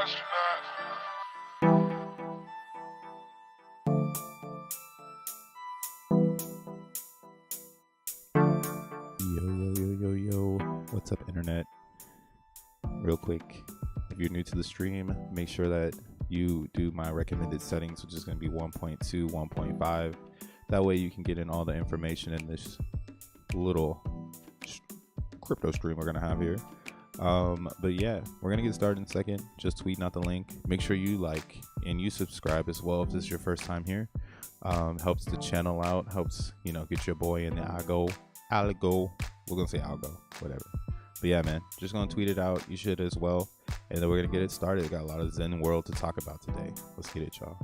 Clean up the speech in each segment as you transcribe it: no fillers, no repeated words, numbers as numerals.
Yo, what's up, internet? Real quick, if you're new to the stream, make sure that you do my recommended settings, which is going to be 1.2, 1.5. That way you can get in all the information in this little crypto stream we're going to have here. But yeah, we're going to get started in a second. Just tweeting out the link. Make sure you like and you subscribe as well if this is your first time here. Helps the channel out, helps, get your boy in the algo. We're going to say algo, whatever. But yeah, man, just going to tweet it out. You should as well. And then we're going to get it started. We got a lot of Zen world to talk about today. Let's get it, y'all.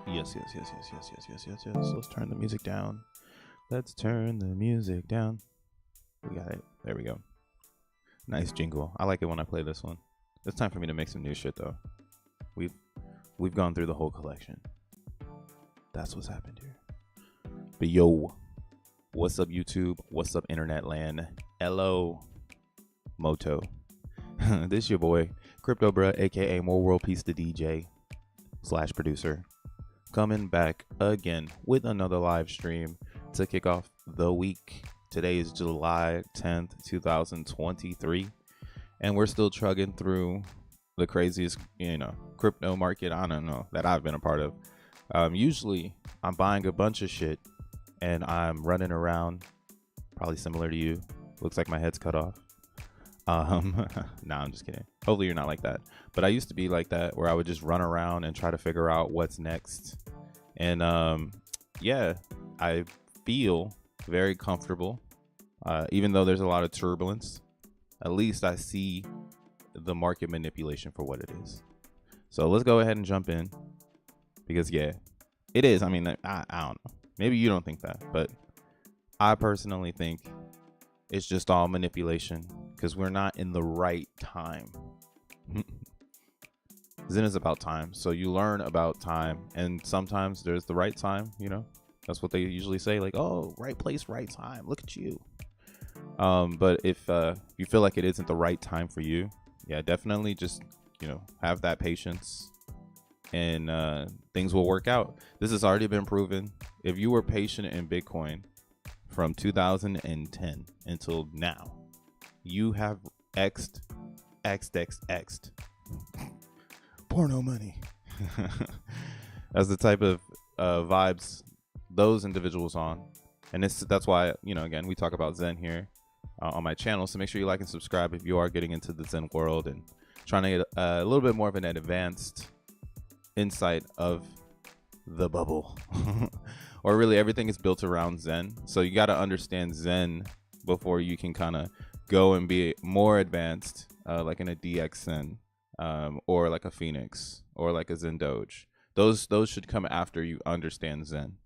Yes. Let's turn the music down. Let's turn the music down. We got it. There we go. Nice jingle. I like it when I play this one. It's time for me to make some new shit though. We've gone through the whole collection. That's what's happened here. But yo, what's up YouTube? What's up internet land? Hello, Moto. This your boy, Crypto Bruh, aka More World Peace the DJ / producer. Coming back again with another live stream to kick off the week. Today is July 10th, 2023, and we're still chugging through the craziest, crypto market, I don't know, that I've been a part of. Usually I'm buying a bunch of shit and I'm running around, probably similar to you. Looks like my head's cut off. Nah, I'm just kidding. Hopefully you're not like that. But I used to be like that, where I would just run around and try to figure out what's next. And yeah, I feel very comfortable. Even though there's a lot of turbulence, at least I see the market manipulation for what it is. So let's go ahead and jump in, because yeah, it is. I mean, I don't know. Maybe you don't think that, but I personally think it's just all manipulation, because we're not in the right time. Zen is about time, so you learn about time, and sometimes there's the right time. That's what they usually say, like, oh, right place, right time, look at you. But if you feel like it isn't the right time for you, yeah, definitely just have that patience, and things will work out. This has already been proven. If you were patient in Bitcoin from 2010 until now, you have x'd porno money. That's the type of vibes those individuals on. And that's why, again, we talk about Zen here on my channel. So make sure you like and subscribe if you are getting into the Zen world and trying to get a little bit more of an advanced insight of the bubble. Or really everything is built around Zen. So you got to understand Zen before you can kind of go and be more advanced, like in a DXN, or like a Phoenix, or like a Zen Doge. Those should come after you understand Zen.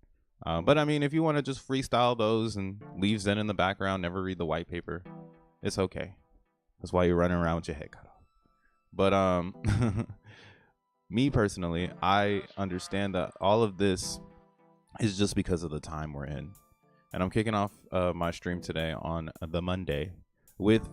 But I mean, if you want to just freestyle those and leave Zen in the background, never read the white paper, it's okay. That's why you're running around with your head cut off. But me personally, I understand that all of this is just because of the time we're in. And I'm kicking off my stream today on the Monday with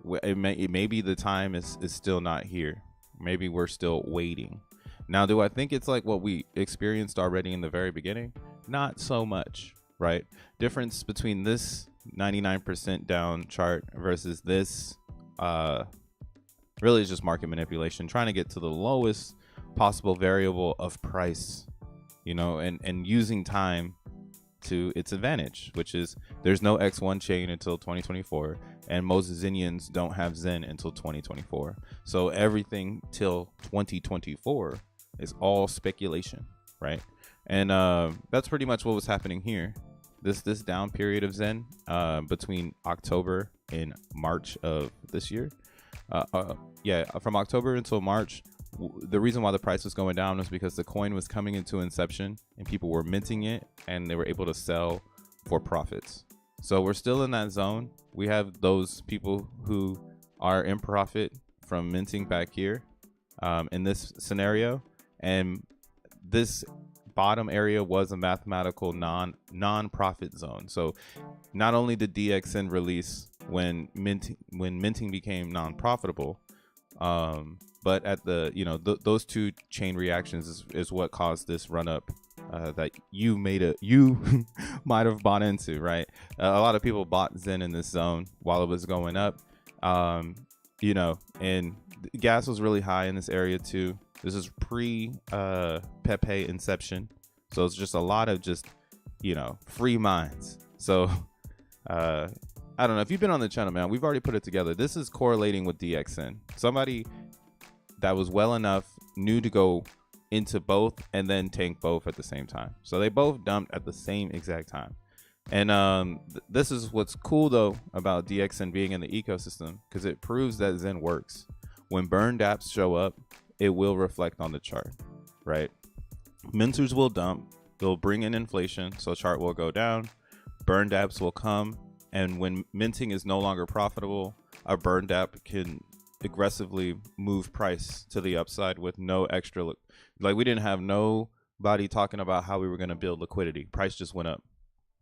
maybe the time is still not here. Maybe we're still waiting. Now, do I think it's like what we experienced already in the very beginning? Not so much, right? Difference between this 99% down chart versus this really is just market manipulation, trying to get to the lowest possible variable of price, you know, and using time to its advantage, which is there's no X1 chain until 2024, and most Zenians don't have Zen until 2024. So everything till 2024 is all speculation, right? And that's pretty much what was happening here. This down period of Zen between October and March of this year. From October until March, the reason why the price was going down was because the coin was coming into inception and people were minting it and they were able to sell for profits. So we're still in that zone. We have those people who are in profit from minting back here in this scenario, and this bottom area was a mathematical non-profit zone. So not only did DXN release when minting became non-profitable, but at the those two chain reactions is what caused this run up that you might have bought into, right? A lot of people bought Zen in this zone while it was going up, and gas was really high in this area too. This is pre P.o.P inception, so it's just a lot of free minds. So I don't know if you've been on the channel, man. We've already put it together. This is correlating with DXN. Somebody that was well enough knew to go into both and then tank both at the same time. So they both dumped at the same exact time. And this is what's cool though about DXN being in the ecosystem, because it proves that Zen works. When burned apps show up, it will reflect on the chart, right? Minters will dump, they'll bring in inflation, so chart will go down. Burned apps will come, and when minting is no longer profitable, a burned app can aggressively move price to the upside with no extra like we didn't have nobody talking about how we were going to build liquidity. Price just went up,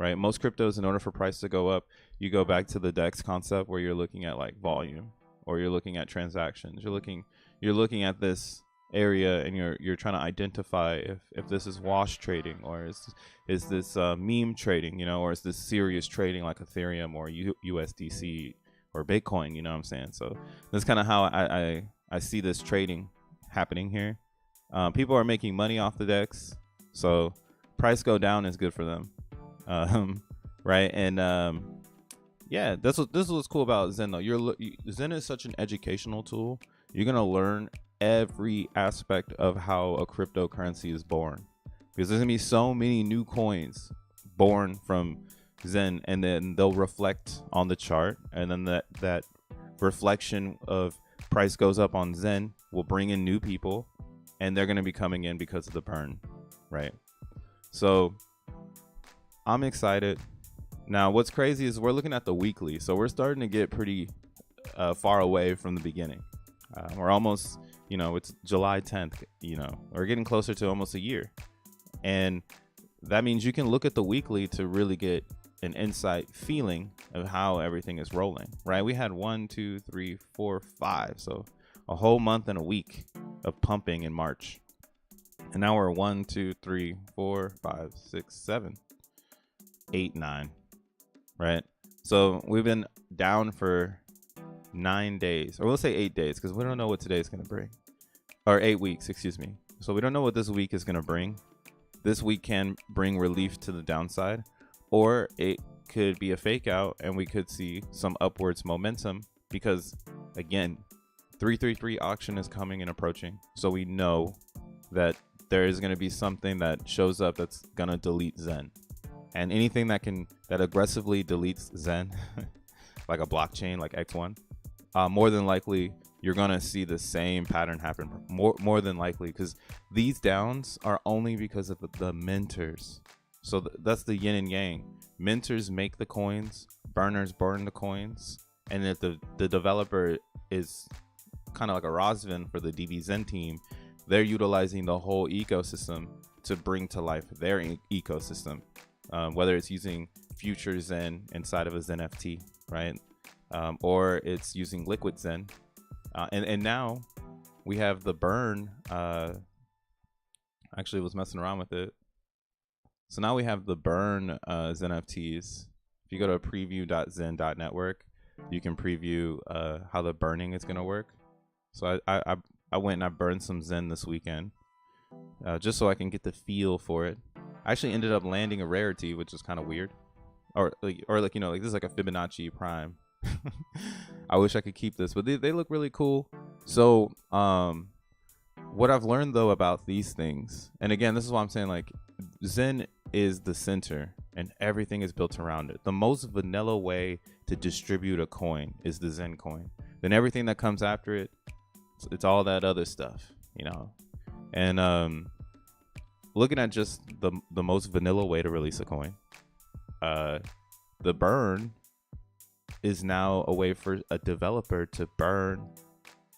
right? Most cryptos, in order for price to go up, you go back to the DEX concept where you're looking at like volume, or you're looking at transactions. You're looking at this area and you're trying to identify if this is wash trading, or is this meme trading, or is this serious trading like Ethereum or USDC or Bitcoin, you know what I'm saying? So that's kind of how I see this trading happening here. People are making money off the DEX, so price go down is good for them, right? And this is what's cool about Zen though. Zen is such an educational tool. You're gonna learn every aspect of how a cryptocurrency is born, because there's gonna be so many new coins born from Zen, and then they'll reflect on the chart, and then that reflection of price goes up on Zen will bring in new people, and they're going to be coming in because of the burn, right? So I'm excited. Now what's crazy is we're looking at the weekly, so we're starting to get pretty far away from the beginning. We're almost, it's July 10th, we're getting closer to almost a year, and that means you can look at the weekly to really get an insight feeling of how everything is rolling, right? We had 1, 2, 3, 4, 5, so a whole month and a week of pumping in March, and now we're 1, 2, 3, 4, 5, 6, 7, 8, 9, right? So we've been down for 9 days, or we'll say 8 days, because we don't know what today is going to bring, or 8 weeks, excuse me. So we don't know what this week is going to bring. This week can bring relief to the downside, or it could be a fake out and we could see some upwards momentum, because again, 333 auction is coming and approaching. So we know that there is going to be something that shows up that's going to delete Zen. And anything that aggressively deletes Zen, like a blockchain like X1, more than likely you're going to see the same pattern happen. More than likely, because these downs are only because of the minters. So that's the yin and yang. Minters make the coins, burners burn the coins, and if the developer is kind of like a Rosvin for the DB Zen team, they're utilizing the whole ecosystem to bring to life their ecosystem, whether it's using future Zen inside of a xeNFT, right? Or it's using liquid Zen. And now we have the burn. Actually was messing around with it. So now we have the burn xeNFTs. If you go to preview.zen.network, you can preview how the burning is going to work. So I went and I burned some Zen this weekend, just so I can get the feel for it. I actually ended up landing a rarity, which is kind of weird, or like this is like a Fibonacci prime. I wish I could keep this, but they look really cool. So what I've learned though about these things, and again, this is why I'm saying like Zen is the center and everything is built around it. The most vanilla way to distribute a coin is the Zen coin. Then everything that comes after it, it's all that other stuff, and looking at just the most vanilla way to release a coin, the burn is now a way for a developer to burn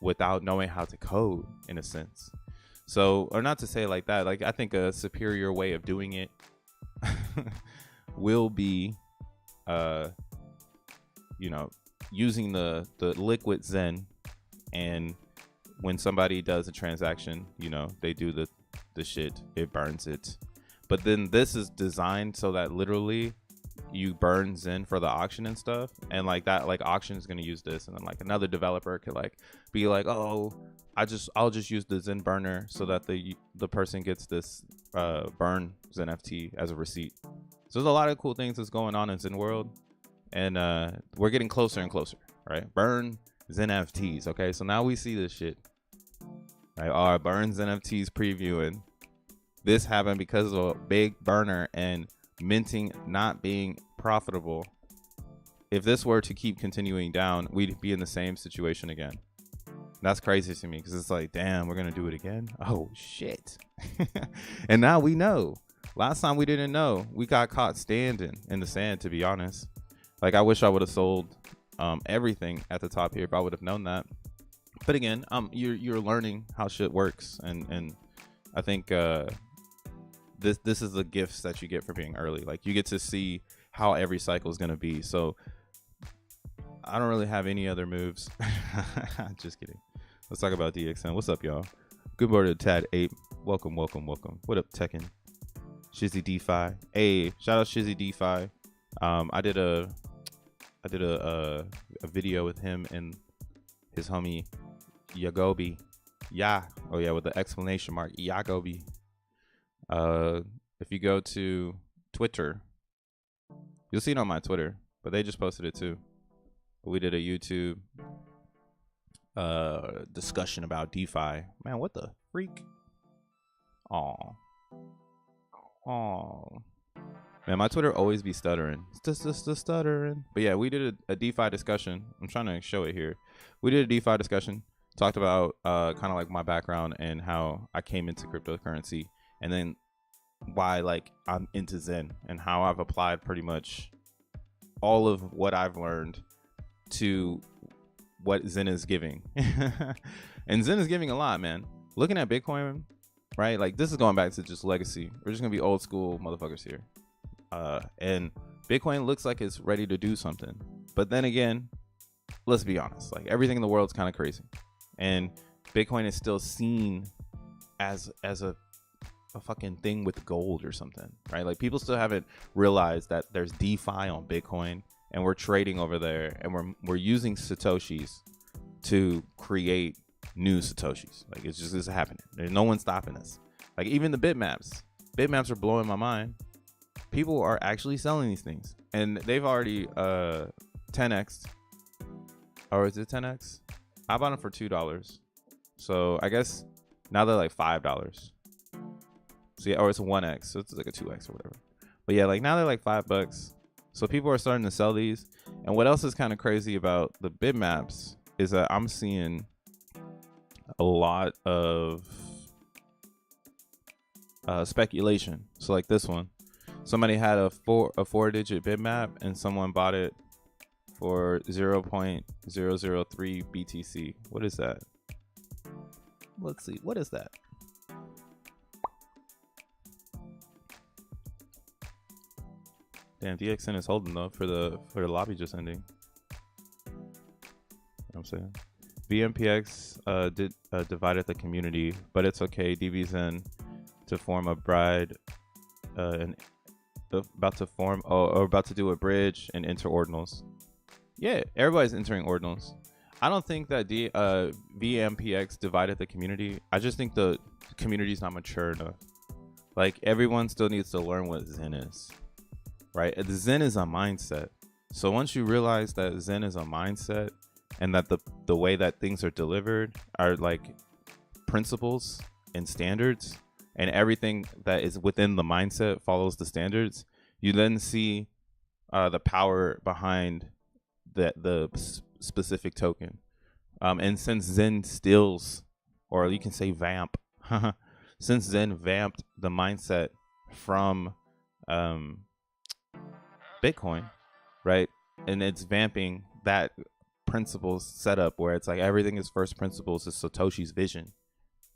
without knowing how to code, in a sense. So, or not to say like that, like I think a superior way of doing it will be using the liquid Zen, and when somebody does a transaction, they do the shit, it burns it. But then this is designed so that literally you burn Zen for the auction and stuff, and like that, like auction is going to use this, and then like another developer could like be like, oh, I'll just use the Zen burner so that the person gets this burn xeNFT as a receipt. So there's a lot of cool things that's going on in Zen world, and we're getting closer and closer, right? Burn xeNFTs. Okay, so now we see this shit, right? Our burn xeNFTs previewing. This happened because of a big burner and minting not being profitable. If this were to keep continuing down, we'd be in the same situation again. That's crazy to me, because it's like, damn, we're gonna do it again. Oh shit. And now we know. Last time we didn't know. We got caught standing in the sand, to be honest. Like, I wish I would have sold everything at the top here if I would have known that. But again, you're learning how shit works, and I think this is the gifts that you get for being early. Like, you get to see how every cycle is gonna be. So I don't really have any other moves. Just kidding. Let's talk about DXN. What's up, y'all? Good morning to Tad Ape. Welcome. What up, Tekken? Shizzy DeFi. Hey, shout out Shizzy DeFi. I did a video with him and his homie Yagobi. With the exclamation mark, Yagobi. If you go to Twitter, you'll see it on my Twitter, but they just posted it too. We did a YouTube discussion about DeFi. Man, what the freak? Oh, man, my Twitter always be stuttering. It's just stuttering. But yeah, we did a DeFi discussion. I'm trying to show it here. We did a DeFi discussion. Talked about kind of like my background and how I came into cryptocurrency, and then why like I'm into Zen, and how I've applied pretty much all of what I've learned to what Zen is giving. And Zen is giving a lot, man. Looking at Bitcoin, right? Like, this is going back to just legacy. We're just gonna be old school motherfuckers here. And Bitcoin looks like it's ready to do something, but then again, let's be honest, like, everything in the world's kind of crazy, and Bitcoin is still seen as a fucking thing with gold or something, right? Like, people still haven't realized that there's DeFi on Bitcoin, and we're trading over there, and we're using Satoshis to create new Satoshis. Like, it's happening. There's no one stopping us. Like, even the bitmaps are blowing my mind. People are actually selling these things, and they've already 10x, or is it 10x? I bought them for $2. So I guess now they're like $5. So yeah, or it's a 1x, so it's like a 2x or whatever. But yeah, like now they're like $5. So people are starting to sell these. And what else is kind of crazy about the bitmaps is that I'm seeing a lot of speculation. So like this one, somebody had a four-digit bitmap and someone bought it for 0.003 BTC. What is that? Let's see. What is that? Damn, DXN is holding though for the lobby just ending. You know what I'm saying? VMPX divided the community, but it's okay. DBZen to form a bride and about to do a bridge and enter ordinals. Yeah, everybody's entering ordinals. I don't think that VMPX divided the community. I just think the community's not mature enough. Like everyone still needs to learn what Zen is, right? The Zen is a mindset. So once you realize that Zen is a mindset and that the way that things are delivered are like principles and standards, and everything that is within the mindset follows the standards, you then see the power behind the specific token. And since Zen steals, or you can say vamp, since Zen vamped the mindset from Bitcoin, right? And it's vamping that principles setup where it's like everything is first principles is Satoshi's vision.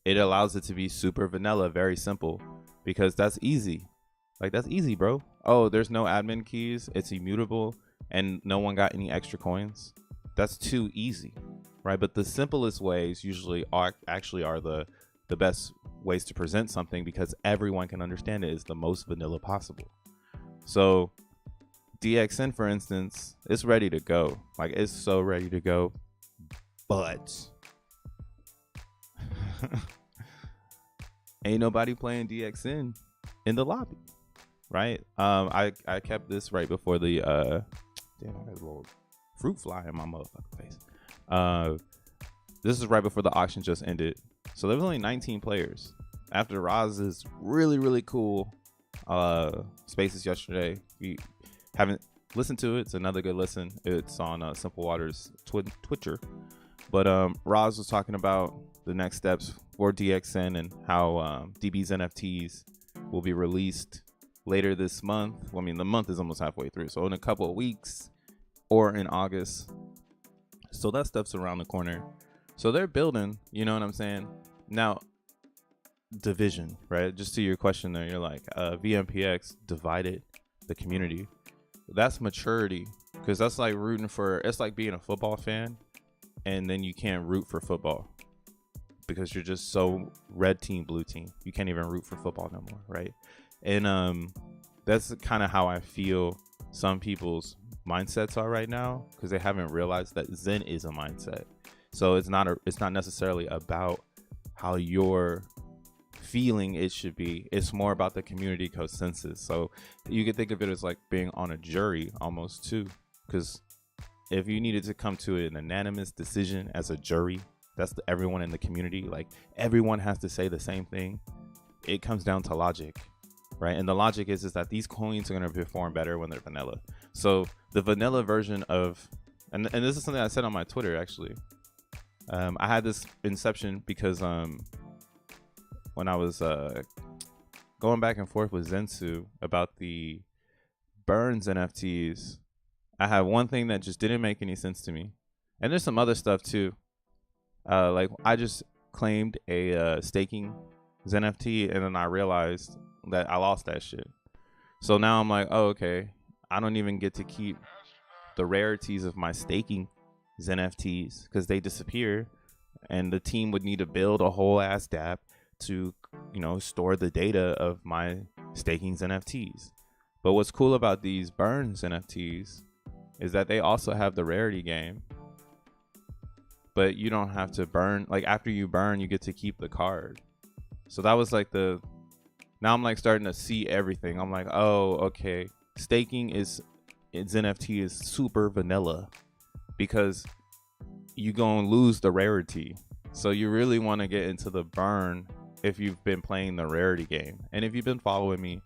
It allows it to be super vanilla, very simple, because that's easy. Like that's easy, bro. Oh, there's no admin keys. It's immutable and no one got any extra coins. That's too easy, right? But the simplest ways usually are the best ways to present something because everyone can understand it is the most vanilla possible. So DXN, for instance, it's ready to go. Like it's so ready to go, but ain't nobody playing DXN in the lobby, right? I kept this right before the damn, I got a little fruit fly in my motherfucking face. This is right before the auction just ended, so there was only 19 players. After Roz's really cool spaces yesterday, if you haven't listened to it, it's another good listen. It's on Simple Waters Twitcher. But Roz was talking about the next steps for DXN and how DB's NFTs will be released later this month. Well, I mean, the month is almost halfway through, so in a couple of weeks or in August. So that stuff's around the corner. So they're building, you know what I'm saying? Now, division, right? Just to your question there, you're like, VMPX divided the community. That's maturity, because that's like rooting for, it's like being a football fan and then you can't root for football because you're just so red team, blue team. You can't even root for football no more, right? And that's kind of how I feel some people's mindsets are right now, because they haven't realized that Zen is a mindset. So it's not necessarily about how you're feeling it should be. It's more about the community consensus. So you could think of it as like being on a jury almost too, because if you needed to come to an unanimous decision as a jury, that's everyone in the community, like everyone has to say the same thing. It comes down to logic, right? And the logic is that these coins are going to perform better when they're vanilla. So the vanilla version of, and this is something I said on my Twitter actually. I had this inception because when I was going back and forth with Zensu about the Burns NFTs, I had one thing that just didn't make any sense to me, and there's some other stuff too. Like I just claimed a staking XeNFT, and then I realized that I lost that shit. So now I'm like, oh, okay, I don't even get to keep the rarities of my staking XeNFTs because they disappear, and the team would need to build a whole ass dApp to, you know, store the data of my staking NFTs. But what's cool about these Burns NFTs is that they also have the rarity game, but you don't have to burn. Like after you burn, you get to keep the card. So that was like now I'm like starting to see everything. I'm like, oh, okay, staking is, its NFT is super vanilla, because you gonna lose the rarity. So you really want to get into the burn if you've been playing the rarity game. And if you've been following me,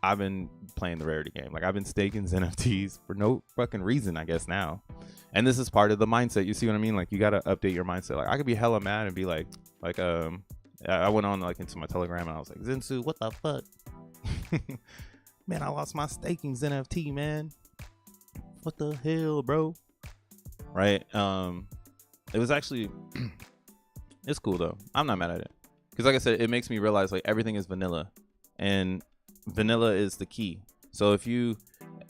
I've been playing the rarity game. Like, I've been staking xeNFTs for no fucking reason, I guess, now. And this is part of the mindset. You see what I mean? Like, you gotta update your mindset. Like, I could be hella mad and be like I went on like into my Telegram and I was like, Zensu, what the fuck? Man, I lost my staking xeNFT, man. What the hell, bro? Right? It was actually it's cool though. I'm not mad at it. Because like I said, it makes me realize like everything is vanilla. And vanilla is the key. So if you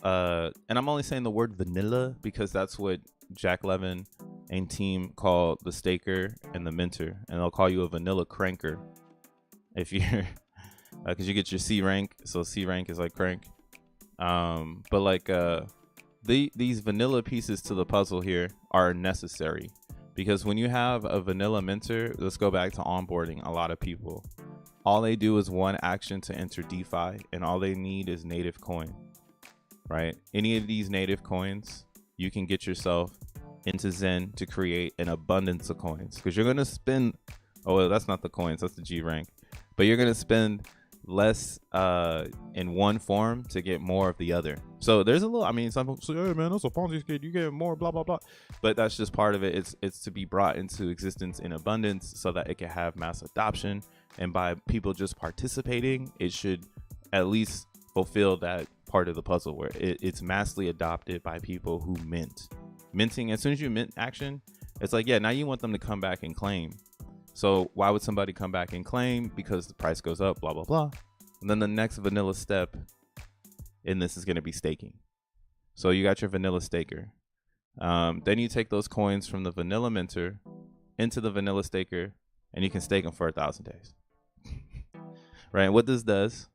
and I'm only saying the word vanilla because that's what Jack Levin and team call the staker and the minter, and they'll call you a vanilla cranker if you're because you get your C rank. So C rank is like crank. But like these vanilla pieces to the puzzle here are necessary, because when you have a vanilla minter, let's go back to onboarding. A lot of people, all they do is one action to enter DeFi, and all they need is native coin, right? Any of these native coins, you can get yourself into Zen to create an abundance of coins, because you're going to spend, oh, well, that's not the coins, that's the G rank, but you're going to spend less in one form to get more of the other. So there's a little, I mean, some people say, hey man, that's a Ponzi scheme, you get more, blah blah blah, but that's just part of it. It's to be brought into existence in abundance so that it can have mass adoption, and by people just participating, it should at least fulfill that part of the puzzle where it's massively adopted by people who minting. As soon as you mint action, it's like, yeah, now you want them to come back and claim. So why would somebody come back and claim? Because the price goes up, blah blah blah. And then the next vanilla step in this is going to be staking. So you got your vanilla staker. Then you take those coins from the vanilla minter into the vanilla staker, and you can stake them for 1,000 days. Right? And what this does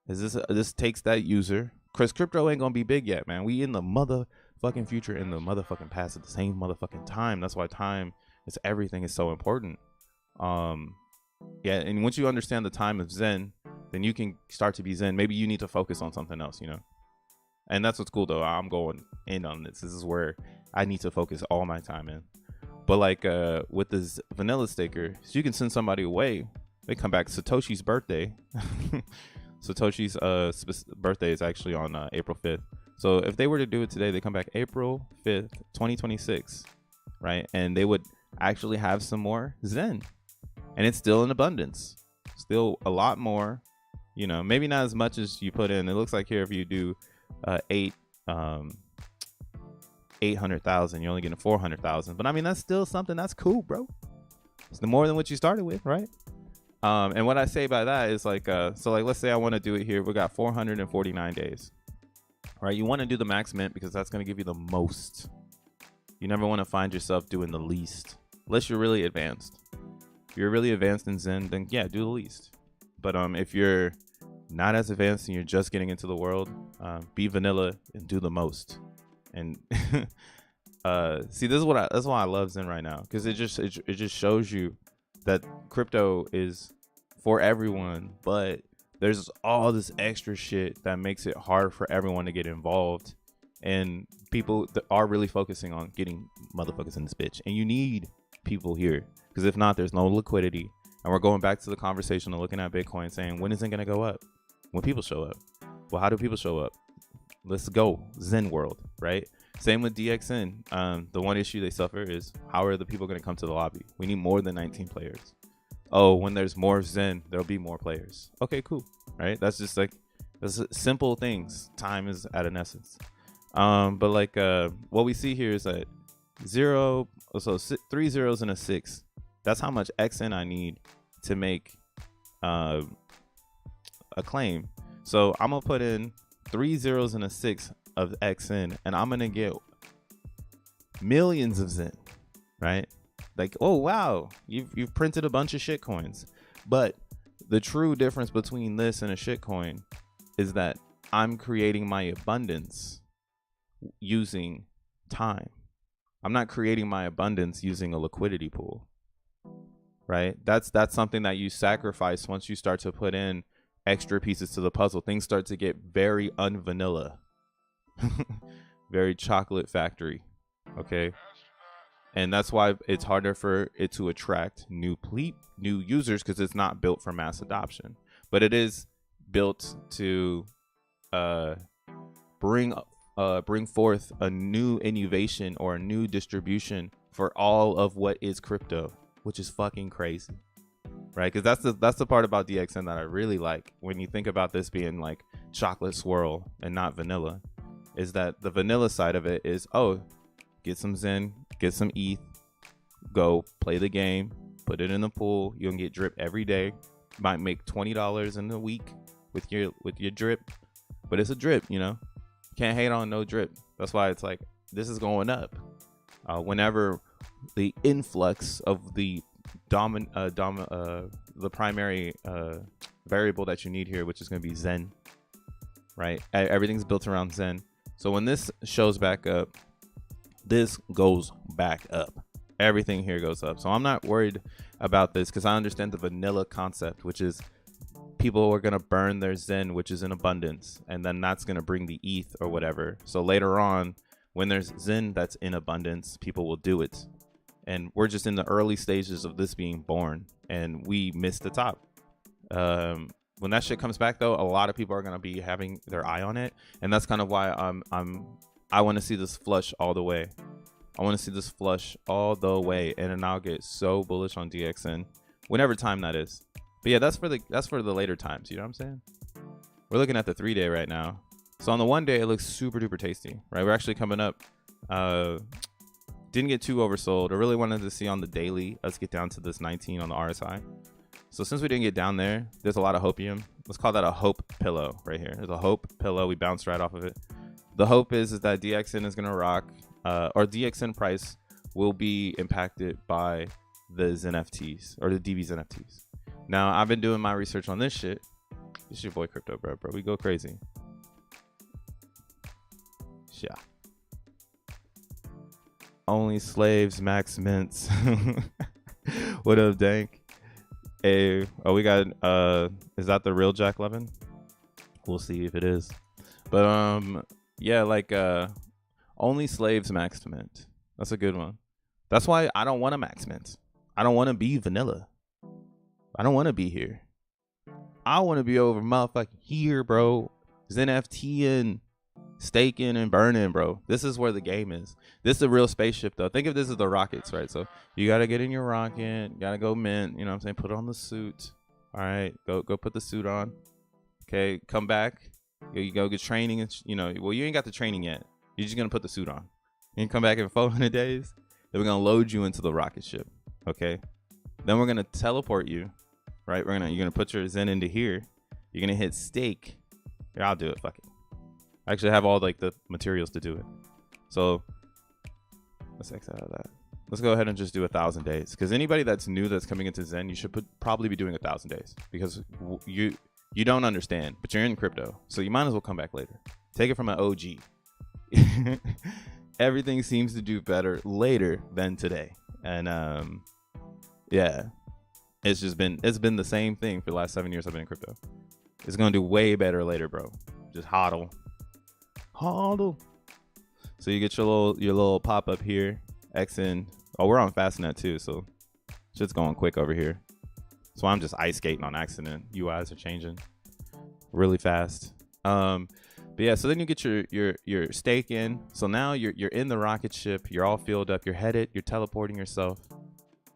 is this takes that user, because crypto ain't gonna be big yet, man. We in the motherfucking future, in the motherfucking past at the same motherfucking time. That's why time is everything is so important. Yeah, and once you understand the time of Zen, then you can start to be Zen. Maybe you need to focus on something else, you know. And that's what's cool though. I'm going in on this. This is where I need to focus all my time in. But like with this vanilla staker, so you can send somebody away. They come back. Satoshi's birthday. Satoshi's birthday is actually on April 5th. So if they were to do it today, they come back April 5th, 2026, right? And they would actually have some more Zen. And it's still in abundance. Still a lot more, you know, maybe not as much as you put in. It looks like here if you do 800,000, you're only getting 400,000. But I mean, that's still something that's cool, bro. It's more than what you started with, right? And what I say by that is like, so like, let's say I want to do it here. We got 449 days, right? You want to do the max mint because that's going to give you the most. You never want to find yourself doing the least, unless you're really advanced. If you're really advanced in Zen, then yeah, do the least. But if you're not as advanced and you're just getting into the world, be vanilla and do the most. And see, this is that's why I love Zen right now, because it just shows you that crypto is for everyone, but there's all this extra shit that makes it hard for everyone to get involved, and people that are really focusing on getting motherfuckers in this bitch. And you need people here, because if not, there's no liquidity. And we're going back to the conversation of looking at Bitcoin saying, when is it going to go up? When people show up. Well, how do people show up? Let's go Zen world, right? Same with DXN. The one issue they suffer is, how are the people going to come to the lobby? We need more than 19 players. Oh, when there's more Zen, there'll be more players. Okay, cool. Right? That's just like, that's simple things. Time is at an essence. But like what we see here is that 3 zeros and a 6. That's how much XN I need to make a claim. So I'm gonna put in 3 zeros and a 6 of XN, and I'm gonna get millions of Zen, right? Like, oh wow, you've printed a bunch of shit coins. But the true difference between this and a shit coin is that I'm creating my abundance using time. I'm not creating my abundance using a liquidity pool, right? That's something that you sacrifice once you start to put in extra pieces to the puzzle. Things start to get very unvanilla, very chocolate factory. Okay. And that's why it's harder for it to attract new users, because it's not built for mass adoption, but it is built to bring forth a new innovation or a new distribution for all of what is crypto, which is fucking crazy, right? Because that's the part about DXN that I really like. When you think about this being like chocolate swirl and not vanilla, is that the vanilla side of it is, oh, get some Zen, get some ETH, go play the game, put it in the pool. You can get drip every day. Might make $20 in a week with your drip, but it's a drip, you know. Can't hate on no drip. That's why it's like this is going up. Whenever the influx of the the primary variable that you need here, which is going to be Zen, right? Everything's built around Zen. So when this shows back up, this goes back up. Everything here goes up. So I'm not worried about this because I understand the vanilla concept, which is people are going to burn their Zen, which is in abundance, and then that's going to bring the ETH or whatever. So later on, when there's Zen that's in abundance, people will do it. And we're just in the early stages of this being born, and we missed the top. When that shit comes back, though, a lot of people are going to be having their eye on it, and that's kind of why I want to see this flush all the way. I want to see this flush all the way, and then I'll get so bullish on DXN, whenever time that is. But yeah, that's for the later times. You know what I'm saying? We're looking at the 3-day right now. So on the 1 day, it looks super duper tasty, right? We're actually coming up. Didn't get too oversold. I really wanted to see on the daily us get down to this 19 on the RSI. So since we didn't get down there, there's a lot of hopium. Let's call that a hope pillow right here. There's a hope pillow. We bounced right off of it. The hope is that DXN is going to rock, or DXN price will be impacted by the xeNFTs or the DV xeNFTs. Now, I've been doing my research on this shit. It's your boy Crypto Bro. We go crazy. Yeah. Only slaves, max mints. What up, Dank? Hey, oh, we got, is that the real Jack Levin? We'll see if it is. But, yeah, like, only slaves max mint. That's a good one. That's why I don't want to max mint. I don't want to be vanilla. I don't want to be here. I want to be over motherfucking here, bro. xeNFTing, staking and burning, bro. This is where the game is. This is the real spaceship, though. Think of this as the rockets, right? So you got to get in your rocket. You got to go mint. You know what I'm saying? Put on the suit. All right. Go put the suit on. Okay. Come back. You go get training. And you know, well, you ain't got the training yet. You're just going to put the suit on. You can come back in 400 days. Then we're going to load you into the rocket ship. Okay. Then we're going to teleport you. Right? You're going to put your Zen into here. You're going to hit stake. Here, I'll do it. Fuck it. I actually have all like the materials to do it. So let's exit out of that. Let's go ahead and just do 1,000 days. Because anybody that's new that's coming into Zen, you should probably be doing 1,000 days. Because you don't understand, but you're in crypto. So you might as well come back later. Take it from an OG. Everything seems to do better later than today. And yeah. It's been the same thing for the last 7 years I've been in crypto. It's gonna do way better later, bro. Just hodl. So you get your little pop up here. XN. Oh, we're on Fastnet too, so shit's going quick over here. So I'm just ice skating on accident. UIs are changing really fast. But yeah, so then you get your stake in. So now you're in the rocket ship. You're all filled up. You're headed. You're teleporting yourself.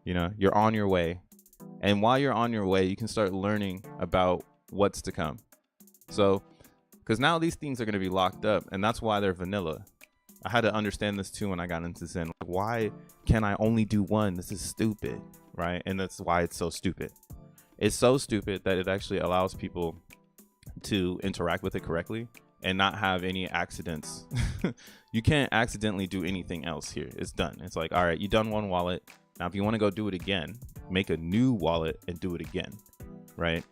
You know, you're on your way. And while you're on your way, you can start learning about what's to come. So, because now these things are going to be locked up, and that's why they're vanilla. I had to understand this too when I got into Zen. Like, why can I only do one? This is stupid, right? And that's why it's so stupid. It's so stupid that it actually allows people to interact with it correctly and not have any accidents. You can't accidentally do anything else here. It's done. It's like, all right, you done one wallet. Now, if you want to go do it again, make a new wallet and do it again, right?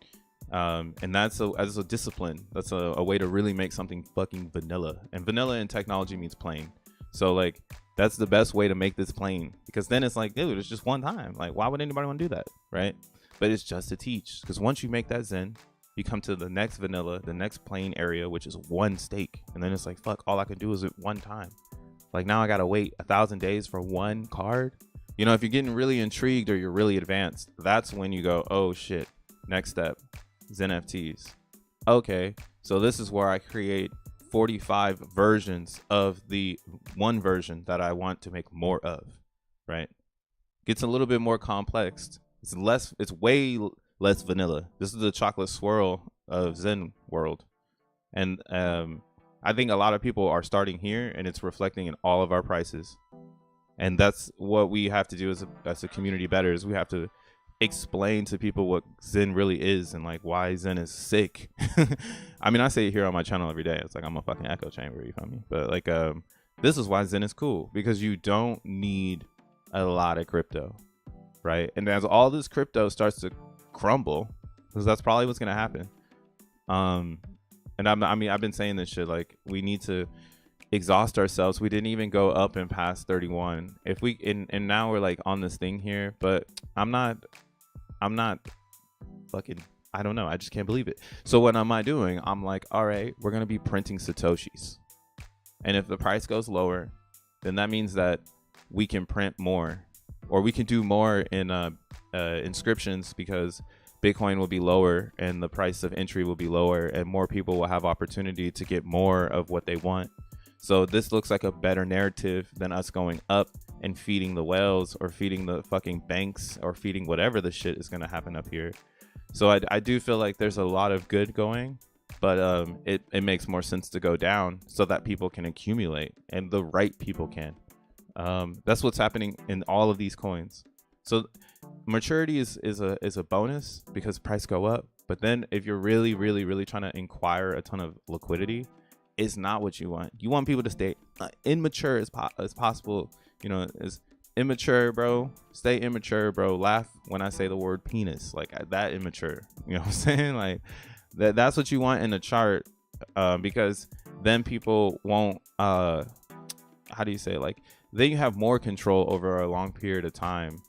And that's a discipline. That's a way to really make something fucking vanilla. And vanilla in technology means plain. So, like, that's the best way to make this plain. Because then it's like, dude, it's just one time. Like, why would anybody want to do that, right? But it's just to teach. Because once you make that Zen, you come to the next vanilla, the next plain area, which is one stake. And then it's like, fuck, all I can do is it one time. Like now I gotta wait 1,000 days for one card. You know, if you're getting really intrigued or you're really advanced, that's when you go, oh shit, next step, xeNFTs. Okay, so this is where I create 45 versions of the one version that I want to make more of, right? Gets a little bit more complex. It's way less vanilla. This is the chocolate swirl of Zen world. And I think a lot of people are starting here, and it's reflecting in all of our prices. And that's what we have to do as a community better, is we have to explain to people what Zen really is and like why Zen is sick. I mean, I say it here on my channel every day. It's like I'm a fucking echo chamber, you feel me? But like this is why Zen is cool, because you don't need a lot of crypto, right? And as all this crypto starts to crumble, because that's probably what's gonna happen. And I mean, I've been saying this shit, like we need to exhaust ourselves. We didn't even go up and past 31. If we and now we're like on this thing here, but I'm not fucking, I don't know. I just can't believe it. So what am I doing? I'm like, all right, we're gonna be printing Satoshis, and if the price goes lower, then that means that we can print more, or we can do more in inscriptions, because Bitcoin will be lower and the price of entry will be lower, and more people will have opportunity to get more of what they want. So this looks like a better narrative than us going up and feeding the whales or feeding the fucking banks or feeding whatever the shit is going to happen up here. So I do feel like there's a lot of good going, but it makes more sense to go down so that people can accumulate, and the right people can. That's what's happening in all of these coins. So maturity is a bonus because price go up, but then if you're really trying to acquire a ton of liquidity, it's not what you want. You want people to stay immature as possible. You know, as immature, bro. Stay immature, bro. Laugh when I say the word penis, like that immature. You know what I'm saying? Like that's what you want in a chart, because then people won't. How do you say it? Like then you have more control over a long period of time.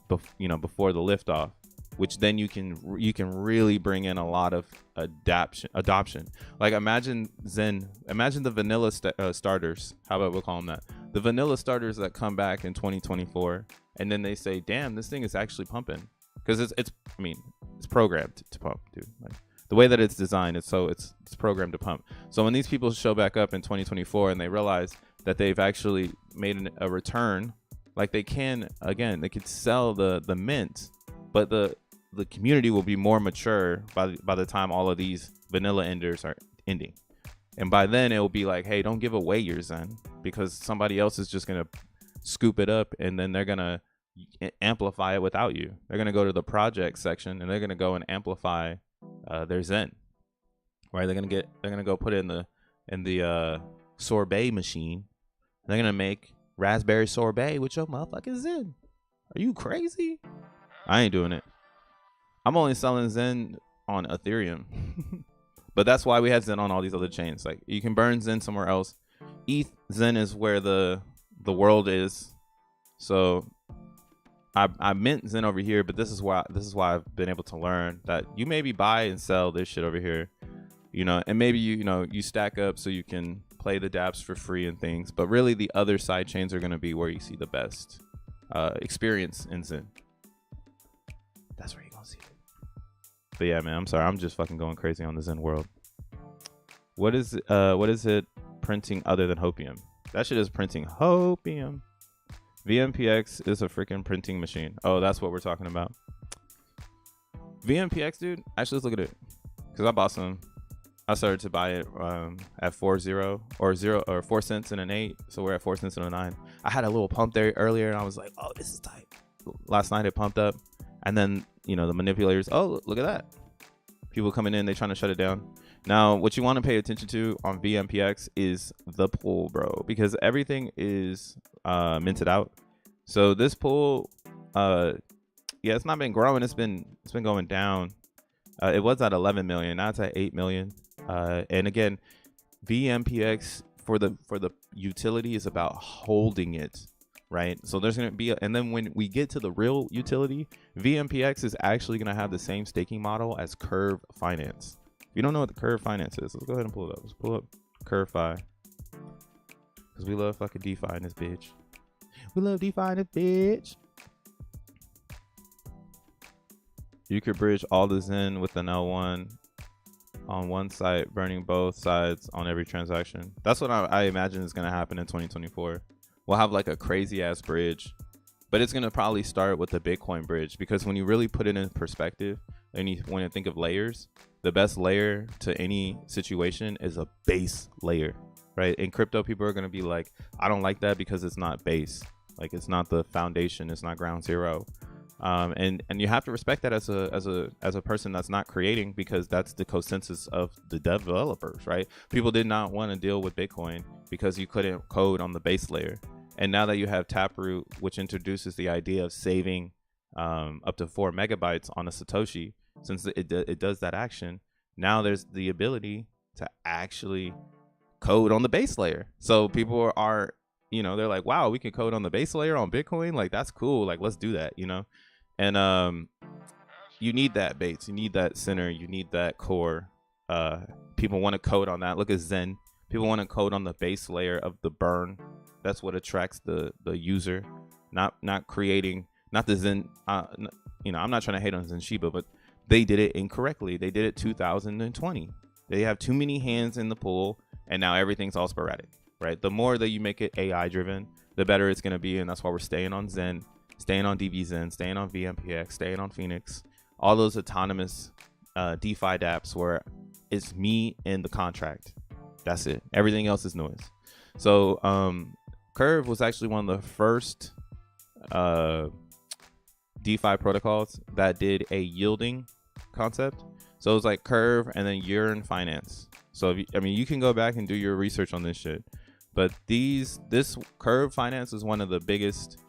Before the liftoff, which then you can really bring in a lot of adoption. Like imagine the vanilla starters. How about we'll call them that? The vanilla starters that come back in 2024, and then they say, "Damn, this thing is actually pumping," because it's programmed to pump, dude. Like the way that it's designed, it's programmed to pump. So when these people show back up in 2024 and they realize that they've actually made a return. Like they could sell the mint, but the community will be more mature by the time all of these vanilla enders are ending. And by then it will be like, hey, don't give away your Zen, because somebody else is just going to scoop it up, and then they're going to amplify it without you. They're going to go to the project section and they're going to go and amplify their Zen. Right? They're going to go put it in the sorbet machine. They're going to make raspberry sorbet with your motherfucking Zen. Are you crazy? I ain't doing it. I'm only selling Zen on Ethereum. But that's why we have Zen on all these other chains. Like you can burn Zen somewhere else. ETH Zen is where the world is. So I mint Zen over here, but this is why I've been able to learn that you maybe buy and sell this shit over here. You know, and maybe you stack up so you can play the dApps for free and things, but really the other side chains are going to be where you see the best experience in Zen. That's where you're going to see it. But yeah, man, I'm sorry. I'm just fucking going crazy on the Zen world. What is it printing other than Hopium? That shit is printing Hopium. VMPX is a freaking printing machine. Oh, that's what we're talking about. VMPX, dude. Actually, let's look at it. Because I bought some. I started to buy it at 4 cents and an 8. So we're at 4 cents and a 9. I had a little pump there earlier and I was like, oh, this is tight. Last night it pumped up. And then, the manipulators, oh, look at that. People coming in, they trying to shut it down. Now, what you want to pay attention to on VMPX is the pool, bro, because everything is minted out. So this pool, it's not been growing. It's been going down. It was at 11 million. Now it's at 8 million. And again, VMPX for the utility is about holding it, right? So there's going to be, and then when we get to the real utility, VMPX is actually going to have the same staking model as Curve Finance. If you don't know what the Curve Finance is, let's go ahead and pull it up. Let's pull up Curve Fi. Because because we love fucking DeFi in this bitch. We love DeFi in this bitch. You could bridge all the Zen with an L1 on one site, burning both sides on every transaction. That's what I imagine is going to happen in 2024. We'll have like a crazy ass bridge, but it's going to probably start with the Bitcoin bridge, because when you really put it in perspective and you want to think of layers, the best layer to any situation is a base layer, right? In crypto, people are going to be like, I don't like that because it's not base. Like, it's not the foundation. It's not ground zero. And you have to respect that as a person that's not creating, because that's the consensus of the developers, right? People did not want to deal with Bitcoin because you couldn't code on the base layer. And now that you have Taproot, which introduces the idea of saving up to 4 megabytes on a Satoshi, since it does that action, now there's the ability to actually code on the base layer. So people are, you know, they're like, wow, we can code on the base layer on Bitcoin. Like, that's cool. Like, let's do that, you know? And you need that base. You need that center. You need that core. People want to code on that. Look at Zen. People want to code on the base layer of the burn. That's what attracts the user, not creating, not the Zen. You know, I'm not trying to hate on Zen Shiba, but they did it incorrectly. They did it 2020. They have too many hands in the pool, and now everything's all sporadic, right? The more that you make it AI driven, the better it's going to be. And that's why we're staying on Zen, staying on DBZen, staying on VMPX, staying on Phoenix, all those autonomous DeFi dApps where it's me and the contract. That's it. Everything else is noise. So Curve was actually one of the first DeFi protocols that did a yielding concept. So it was like Curve and then Yearn Finance. So you can go back and do your research on this shit. But this Curve Finance is one of the biggest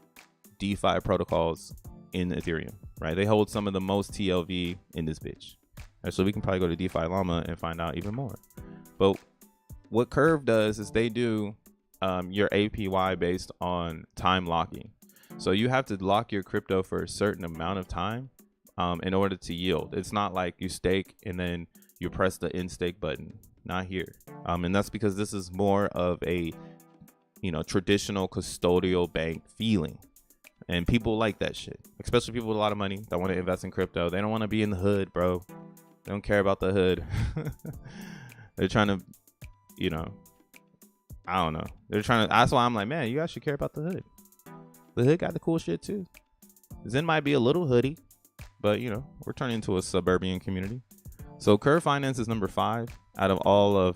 DeFi protocols in Ethereum, right? They hold some of the most TLV in this bitch. And so we can probably go to DeFi Llama and find out even more. But what Curve does is they do your APY based on time locking. So you have to lock your crypto for a certain amount of time in order to yield. It's not like you stake and then you press the end stake button. Not here. And that's because this is more of a, traditional custodial bank feeling. And people like that shit, especially people with a lot of money that want to invest in crypto. They don't want to be in the hood, bro. They don't care about the hood. They're trying to, I don't know. They're trying to, that's why I'm like, man, you guys should care about the hood. The hood got the cool shit too. Zen might be a little hoodie, but we're turning into a suburban community. So Curve Finance is number 5 out of all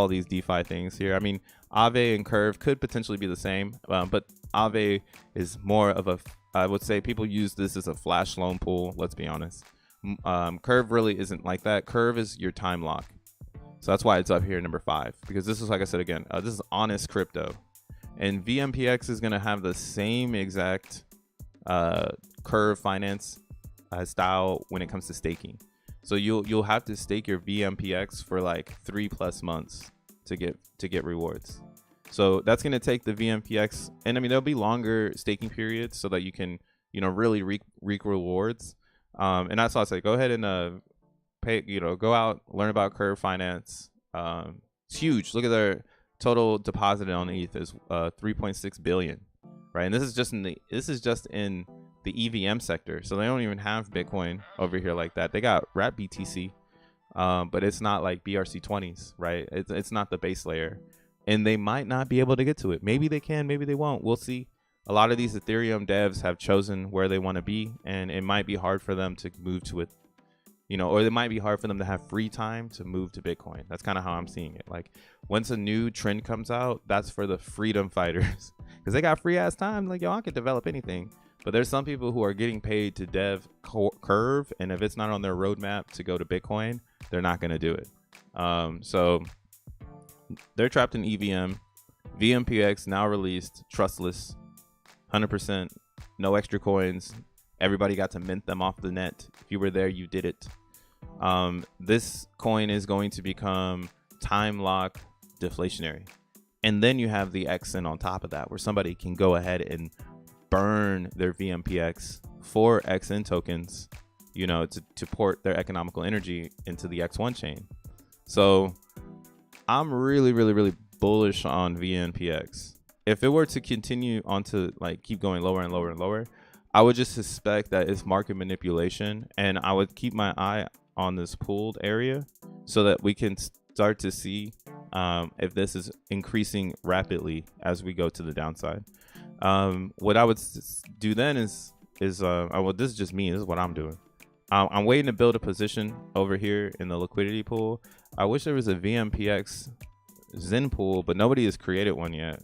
these DeFi things here. I mean, Aave and Curve could potentially be the same, but Aave is more of a, I would say people use this as a flash loan pool. Let's be honest. Curve really isn't like that. Curve is your time lock. So that's why it's up here number 5, because this is, like I said again, this is honest crypto. And VMPX is going to have the same exact Curve Finance style when it comes to staking. So you'll have to stake your VMPX for like 3+ months to get rewards. So that's going to take the VMPX, and I mean there'll be longer staking periods so that you can really reap rewards. And that's why I say go ahead and pay, go out, learn about Curve Finance. It's huge. Look at their total deposited on ETH is 3.6 billion, right? And this is just in the EVM sector. So they don't even have Bitcoin over here like that. They got wrap BTC, but it's not like BRC20s, right? It's not the base layer, and they might not be able to get to it. Maybe they can, maybe they won't. We'll see. A lot of these Ethereum devs have chosen where they want to be, and it might be hard for them to move to it, or it might be hard for them to have free time to move to Bitcoin. That's kind of how I'm seeing it. Like once a new trend comes out, that's for the freedom fighters because they got free ass time. Like, yo, I could develop anything. But there's some people who are getting paid to dev Curve, and if it's not on their roadmap to go to Bitcoin, they're not going to do it. So they're trapped in EVM. VMPX now released, trustless, 100%, no extra coins. Everybody got to mint them off the net. If you were there, you did it. This coin is going to become time lock deflationary. And then you have the XN on top of that, where somebody can go ahead and burn their VMPX for XN tokens, to port their economical energy into the X1 chain. So I'm really, really, really bullish on VNPX. If it were to continue on to like keep going lower and lower and lower, I would just suspect that it's market manipulation, and I would keep my eye on this pooled area so that we can start to see if this is increasing rapidly as we go to the downside. What I would do then is well, this is just me. This is what I'm doing. I'm waiting to build a position over here in the liquidity pool. I wish there was a VMPX Zen pool, but nobody has created one yet.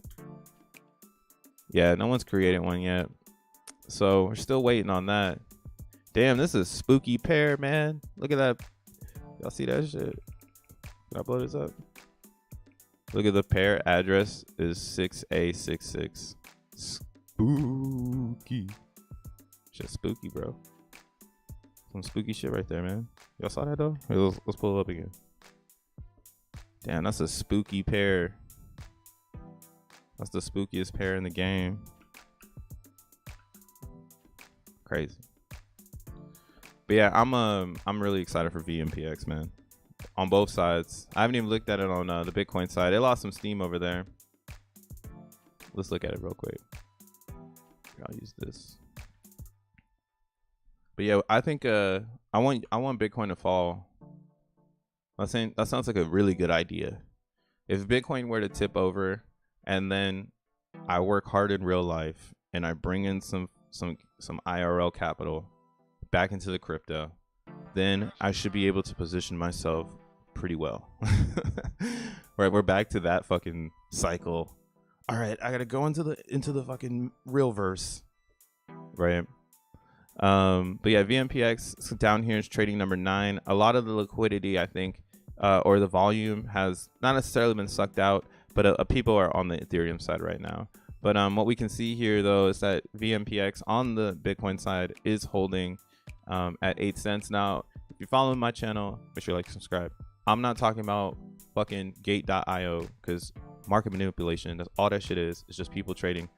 Yeah, no one's created one yet. So we're still waiting on that. Damn, this is a spooky pair, man. Look at that. Y'all see that shit? Can I blow this up? Look at the pair address is 6A66. Spooky. Shit spooky, bro. Some spooky shit right there, man. Y'all saw that though? Hey, let's pull it up again. Damn, that's a spooky pair. That's the spookiest pair in the game. Crazy. But yeah, I'm really excited for VMPX, man. On both sides. I haven't even looked at it on the Bitcoin side. It lost some steam over there. Let's look at it real quick. I'll use this. But yeah, I think I want Bitcoin to fall. I'm saying that sounds like a really good idea. If Bitcoin were to tip over and then I work hard in real life and I bring in some IRL capital back into the crypto, then I should be able to position myself pretty well. Right, we're back to that fucking cycle. All right, I gotta go into the fucking real verse, right? But yeah, VMPX down here is trading number 9. A lot of the liquidity, I think, or the volume has not necessarily been sucked out, but people are on the Ethereum side right now. But what we can see here though is that VMPX on the Bitcoin side is holding at 8 cents. Now, if you're following my channel, make sure you like and subscribe. I'm not talking about fucking gate.io because market manipulation, that's all that shit is. It's just people trading.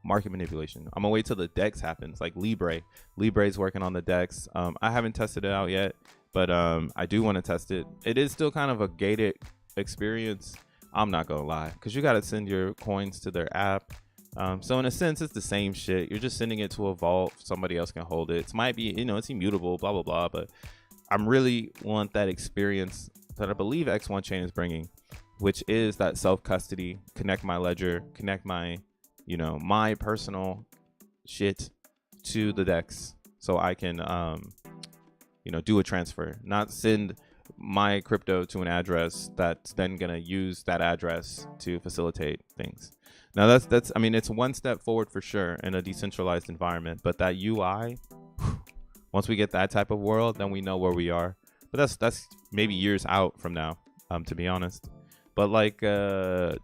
Market manipulation. I'm gonna wait till the DEX happens, like Libre is working on the DEX. I haven't tested it out yet, but I do want to test it. It is still kind of a gated experience, I'm not gonna lie, because you got to send your coins to their app. So in a sense, it's the same shit. You're just sending it to a vault. Somebody else can hold it. It might be, it's immutable, blah blah blah, but I'm really want that experience that I believe X1 Chain is bringing, which is that self custody, connect my ledger, connect my my personal shit to the DEX so I can do a transfer, not send my crypto to an address that's then gonna use that address to facilitate things. Now that's I mean, it's one step forward for sure in a decentralized environment, but that UI, once we get that type of world, then we know where we are. But that's maybe years out from now, to be honest. But like yeah,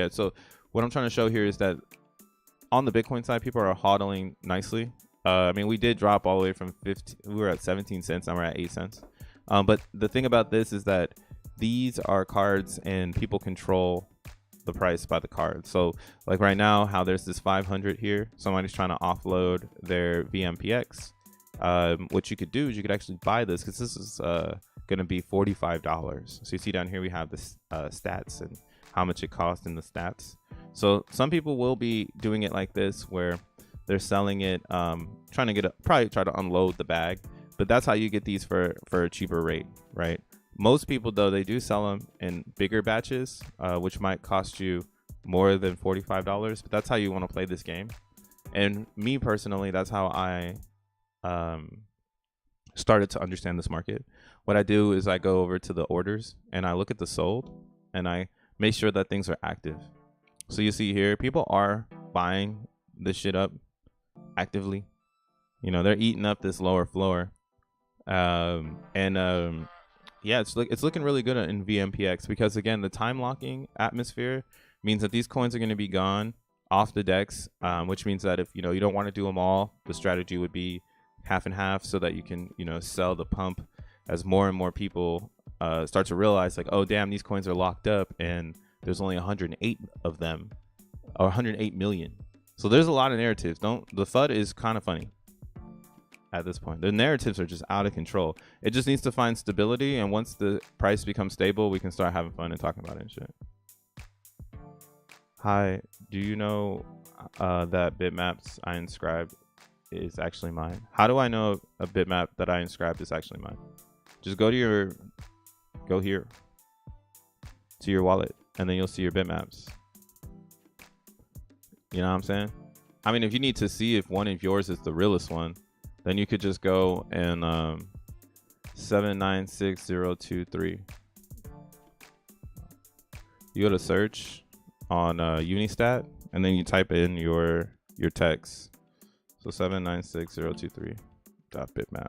so what I'm trying to show here is that on the Bitcoin side, people are hodling nicely. I mean, we did drop all the way from 15. We were at 17 cents. Now we're at 8 cents. But the thing about this is that these are cards and people control the price by the card. So like right now, how there's this 500 here. Somebody's trying to offload their VMPX. What you could do is you could actually buy this because this is going to be $45. So you see down here, we have the stats and how much it costs in the stats. So some people will be doing it like this where they're selling it, trying to probably try to unload the bag, but that's how you get these for a cheaper rate, right? Most people though, they do sell them in bigger batches, which might cost you more than $45, but that's how you want to play this game. And me personally, that's how I started to understand this market. What I do is I go over to the orders and I look at the sold and I make sure that things are active. So you see here, people are buying this shit up actively. They're eating up this lower floor. Yeah, it's looking really good in VMPX because again, the time locking atmosphere means that these coins are going to be gone off the DEX, which means that if you don't want to do them all, the strategy would be half and half so that you can sell the pump as more and more people start to realize like, oh damn, these coins are locked up and there's only 108 of them, or 108 million. So there's a lot of narratives. The FUD is kind of funny at this point. The narratives are just out of control. It just needs to find stability, and once the price becomes stable, we can start having fun and talking about it and shit. Hi, do you know that bitmaps I inscribed is actually mine? How do I know a bitmap that I inscribed is actually mine? Just go here to your wallet, and then you'll see your bitmaps. You know what I'm saying? I mean, if you need to see if one of yours is the realest one, then you could just go and 796023. You go to search on Unistat, and then you type in your text. So 796023.bitmap.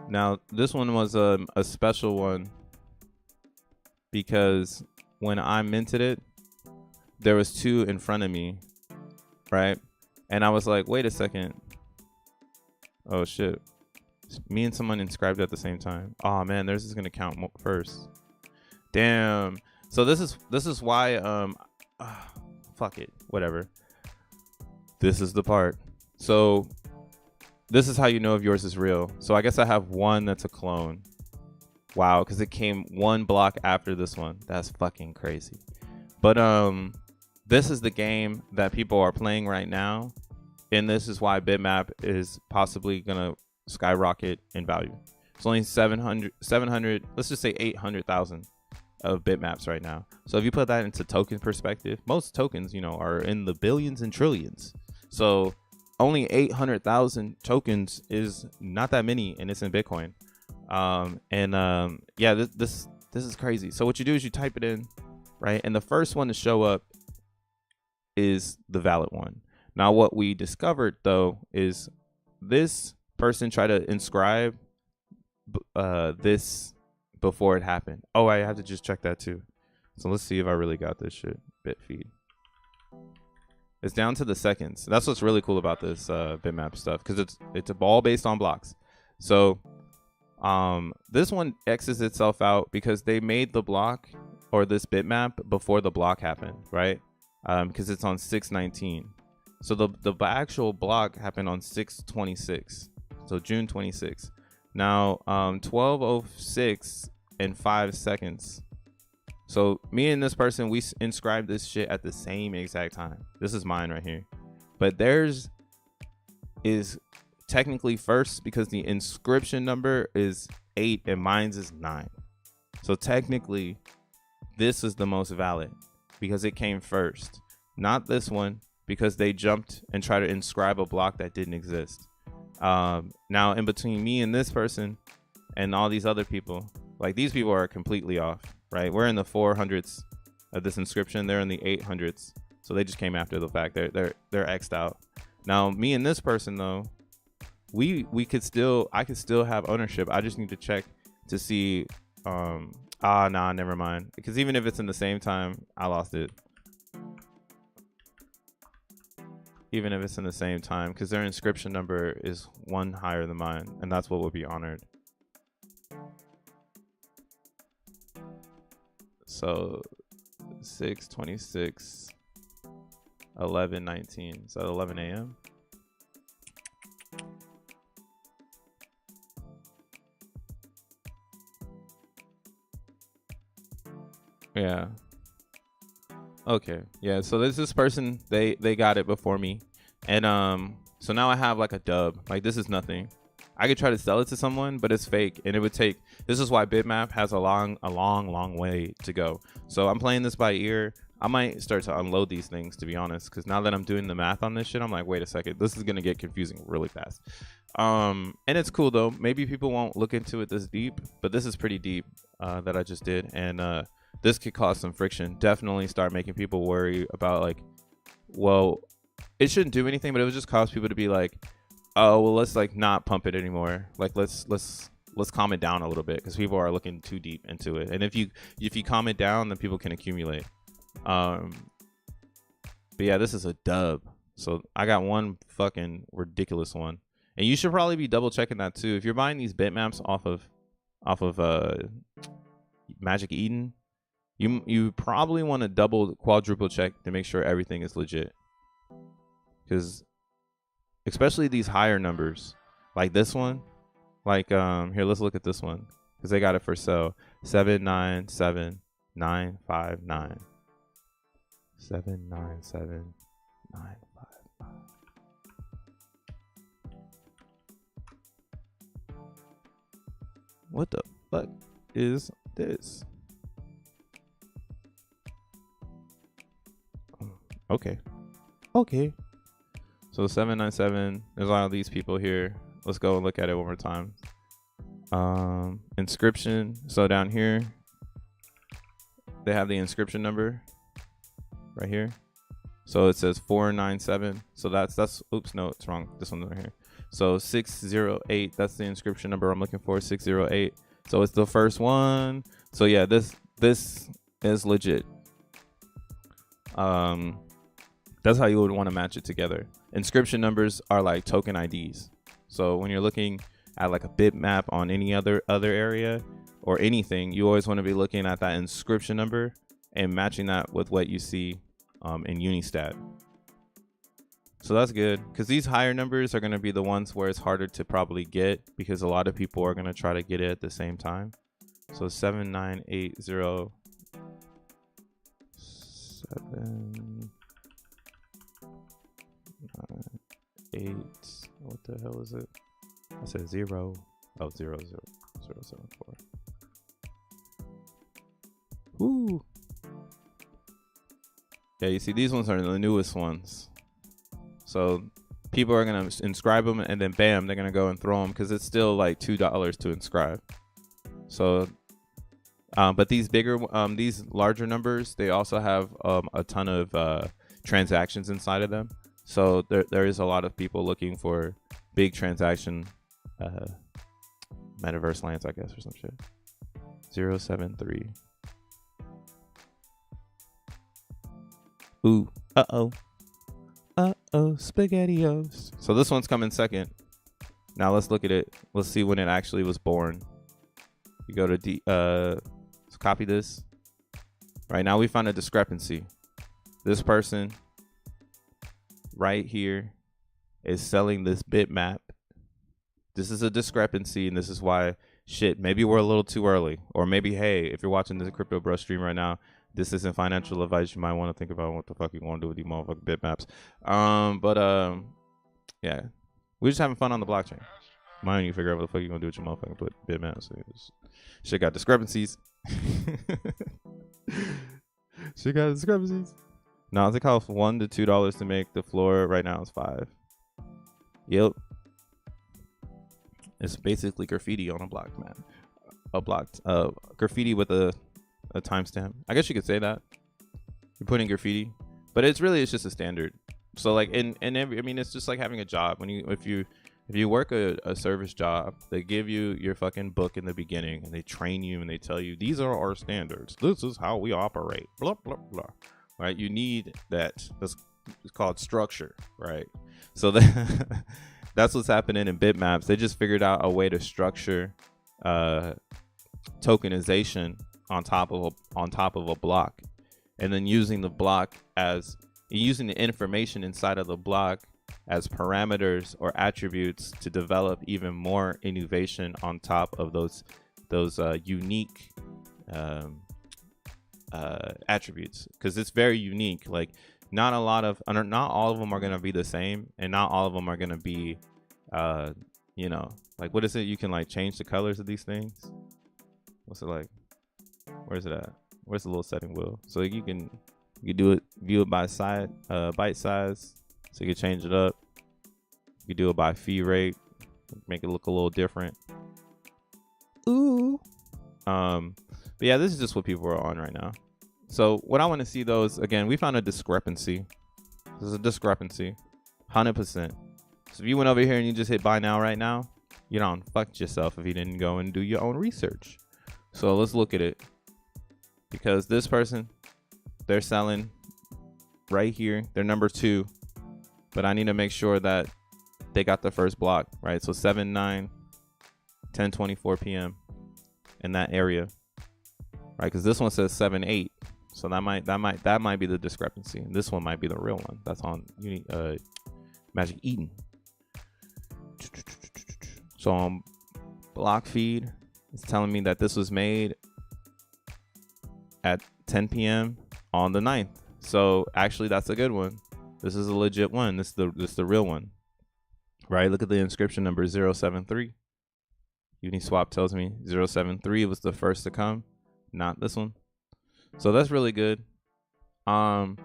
Now this one was a special one because when I minted it, there was two in front of me, right? And I was like, wait a second. Oh shit. Me and someone inscribed at the same time. Oh man, theirs is gonna count first. Damn. So this is why fuck it, whatever. This is the part. So this is how you know if yours is real. So I guess I have one that's a clone. Wow, because it came one block after this one. That's fucking crazy. But this is the game that people are playing right now, and this is why bitmap is possibly gonna skyrocket in value. It's only 700, let's just say 800,000 of bitmaps right now. So if you put that into token perspective, most tokens, you know, are in the billions and trillions. So only 800,000 tokens is not that many, and it's in Bitcoin. Yeah, this is crazy. So what you do is you type it in, right? And the first one to show up is the valid one. Now, what we discovered though is this person tried to inscribe this before it happened. Oh, I have to just check that too. So let's see if I really got this shit. Bitfeed. It's down to the seconds. That's what's really cool about this bitmap stuff, because it's a ball based on blocks. So this one X's itself out because they made the block or this bitmap before the block happened, right? Because it's on 6/19. So the actual block happened on 6/26. So June 26. Now 12:06 and 5 seconds. So me and this person, we inscribed this shit at the same exact time. This is mine right here, but theirs is technically first because the inscription number is 8 and mine's is 9. So technically this is the most valid because it came first, not this one because they jumped and tried to inscribe a block that didn't exist. Now in between me and this person and all these other people, like these people are completely off, right? We're in the 400s of this inscription. They're in the 800s. So they just came after the fact. They're X'd out. Now me and this person though, I could still have ownership. I just need to check to see nah, never mind. Because even if it's in the same time, I lost it. Even if it's in the same time, because their inscription number is one higher than mine, and that's what would be honored. So 6/26 11:19. Is that 11 a.m.? Yeah. Okay. Yeah. So there's this person. They got it before me, and so now I have like a dub. Like this is nothing. I could try to sell it to someone, but it's fake, and it would take. This is why bitmap has a long way to go. So I'm playing this by ear. I might start to unload these things, to be honest, because now that I'm doing the math on this shit, I'm like, wait a second, this is gonna get confusing really fast. And it's cool though. Maybe people won't look into it this deep, but this is pretty deep that I just did, and this could cause some friction. Definitely start making people worry about like, well, it shouldn't do anything, but it would just cause people to be like, oh well, let's like not pump it anymore. Like let's calm it down a little bit because people are looking too deep into it. And if you calm it down, then people can accumulate. But yeah, this is a dub. So I got one fucking ridiculous one, and you should probably be double checking that too. If you're buying these bitmaps off of Magic Eden, you probably want to quadruple check to make sure everything is legit, because especially these higher numbers like this one, Like here, let's look at this one because they got it for sale. 797,959. 797,959. What the fuck is this? Okay. Okay. So 797. There's a lot of these people here. Let's go and look at it one more time. Inscription. So down here, they have the inscription number right here. So it says 497. So that's oops, no, it's wrong. This one over here. So 608, that's the inscription number I'm looking for, 608. So it's the first one. So yeah, this is legit. That's how you would want to match it together. Inscription numbers are like token IDs. So when you're looking at like a bitmap on any other area or anything, you always want to be looking at that inscription number and matching that with what you see in Unistat. So that's good because these higher numbers are going to be the ones where it's harder to probably get because a lot of people are going to try to get it at the same time. So 7980 798. What the hell is it? I said 0. Oh, 00074. Woo. Yeah, you see, these ones are the newest ones. So people are going to inscribe them and then bam, they're going to go and throw them because it's still like $2 to inscribe. So, but these bigger, these larger numbers, they also have a ton of transactions inside of them. So there is a lot of people looking for big transaction metaverse lands, I guess, or some shit. 073. Ooh, uh-oh, SpaghettiOs. So this one's coming second. Now let's look at it. Let's see when it actually was born. You go to let's copy this. Right now we found a discrepancy. This person right here is selling this bitmap. This is a discrepancy, and this is why shit, maybe we're a little too early. Or maybe, hey, if you're watching this Crypto Bro stream right now, this isn't financial advice. You might want to think about what the fuck you want to do with these motherfucking bitmaps. Yeah, we're just having fun on the blockchain. Mind you, figure out what the fuck you gonna do with your motherfucking bitmaps. Shit got discrepancies. Shit got discrepancies. No, it costs $1 to $2 to make the floor. Right now it's $5. Yep. It's basically graffiti on a block, man. A blocked graffiti with a timestamp. I guess you could say that. You're putting graffiti, but it's just a standard. So like it's just like having a job. If you work a service job, they give you your fucking book in the beginning and they train you and they tell you these are our standards. This is how we operate. Blah blah blah. Right? You need that. That's called structure, right? So that's what's happening in bitmaps. They just figured out a way to structure tokenization on top of a block, and then using the block as using the information inside of the block as parameters or attributes to develop even more innovation on top of those unique attributes, because it's very unique. Like not all of them are going to be the same, and not all of them are going to be like, what is it, you can like change the colors of these things. What's it like? Where's it at? Where's the little setting wheel? So you can do it, view it by byte size, so you can change it up. You can do it by fee rate, make it look a little different. Ooh. But yeah, this is just what people are on right now. So what I want to see though is, again, we found a discrepancy. This is a discrepancy, 100%. So if you went over here and you just hit buy now right now, you don't fucked yourself if you didn't go and do your own research. So let's look at it, because this person, they're selling right here. They're number 2, but I need to make sure that they got the first block, right? So 10:24 p.m. in that area, right? Because this one says 7:08, so that might be the discrepancy, and this one might be the real one. That's on Magic Eden. So block feed is telling me that this was made at 10 p.m. on the 9th. So actually, that's a good one. This is a legit one. This is the real one, right? Look at the inscription number 073. Uniswap tells me 073 was the first to come, not this one. So that's really good. I'm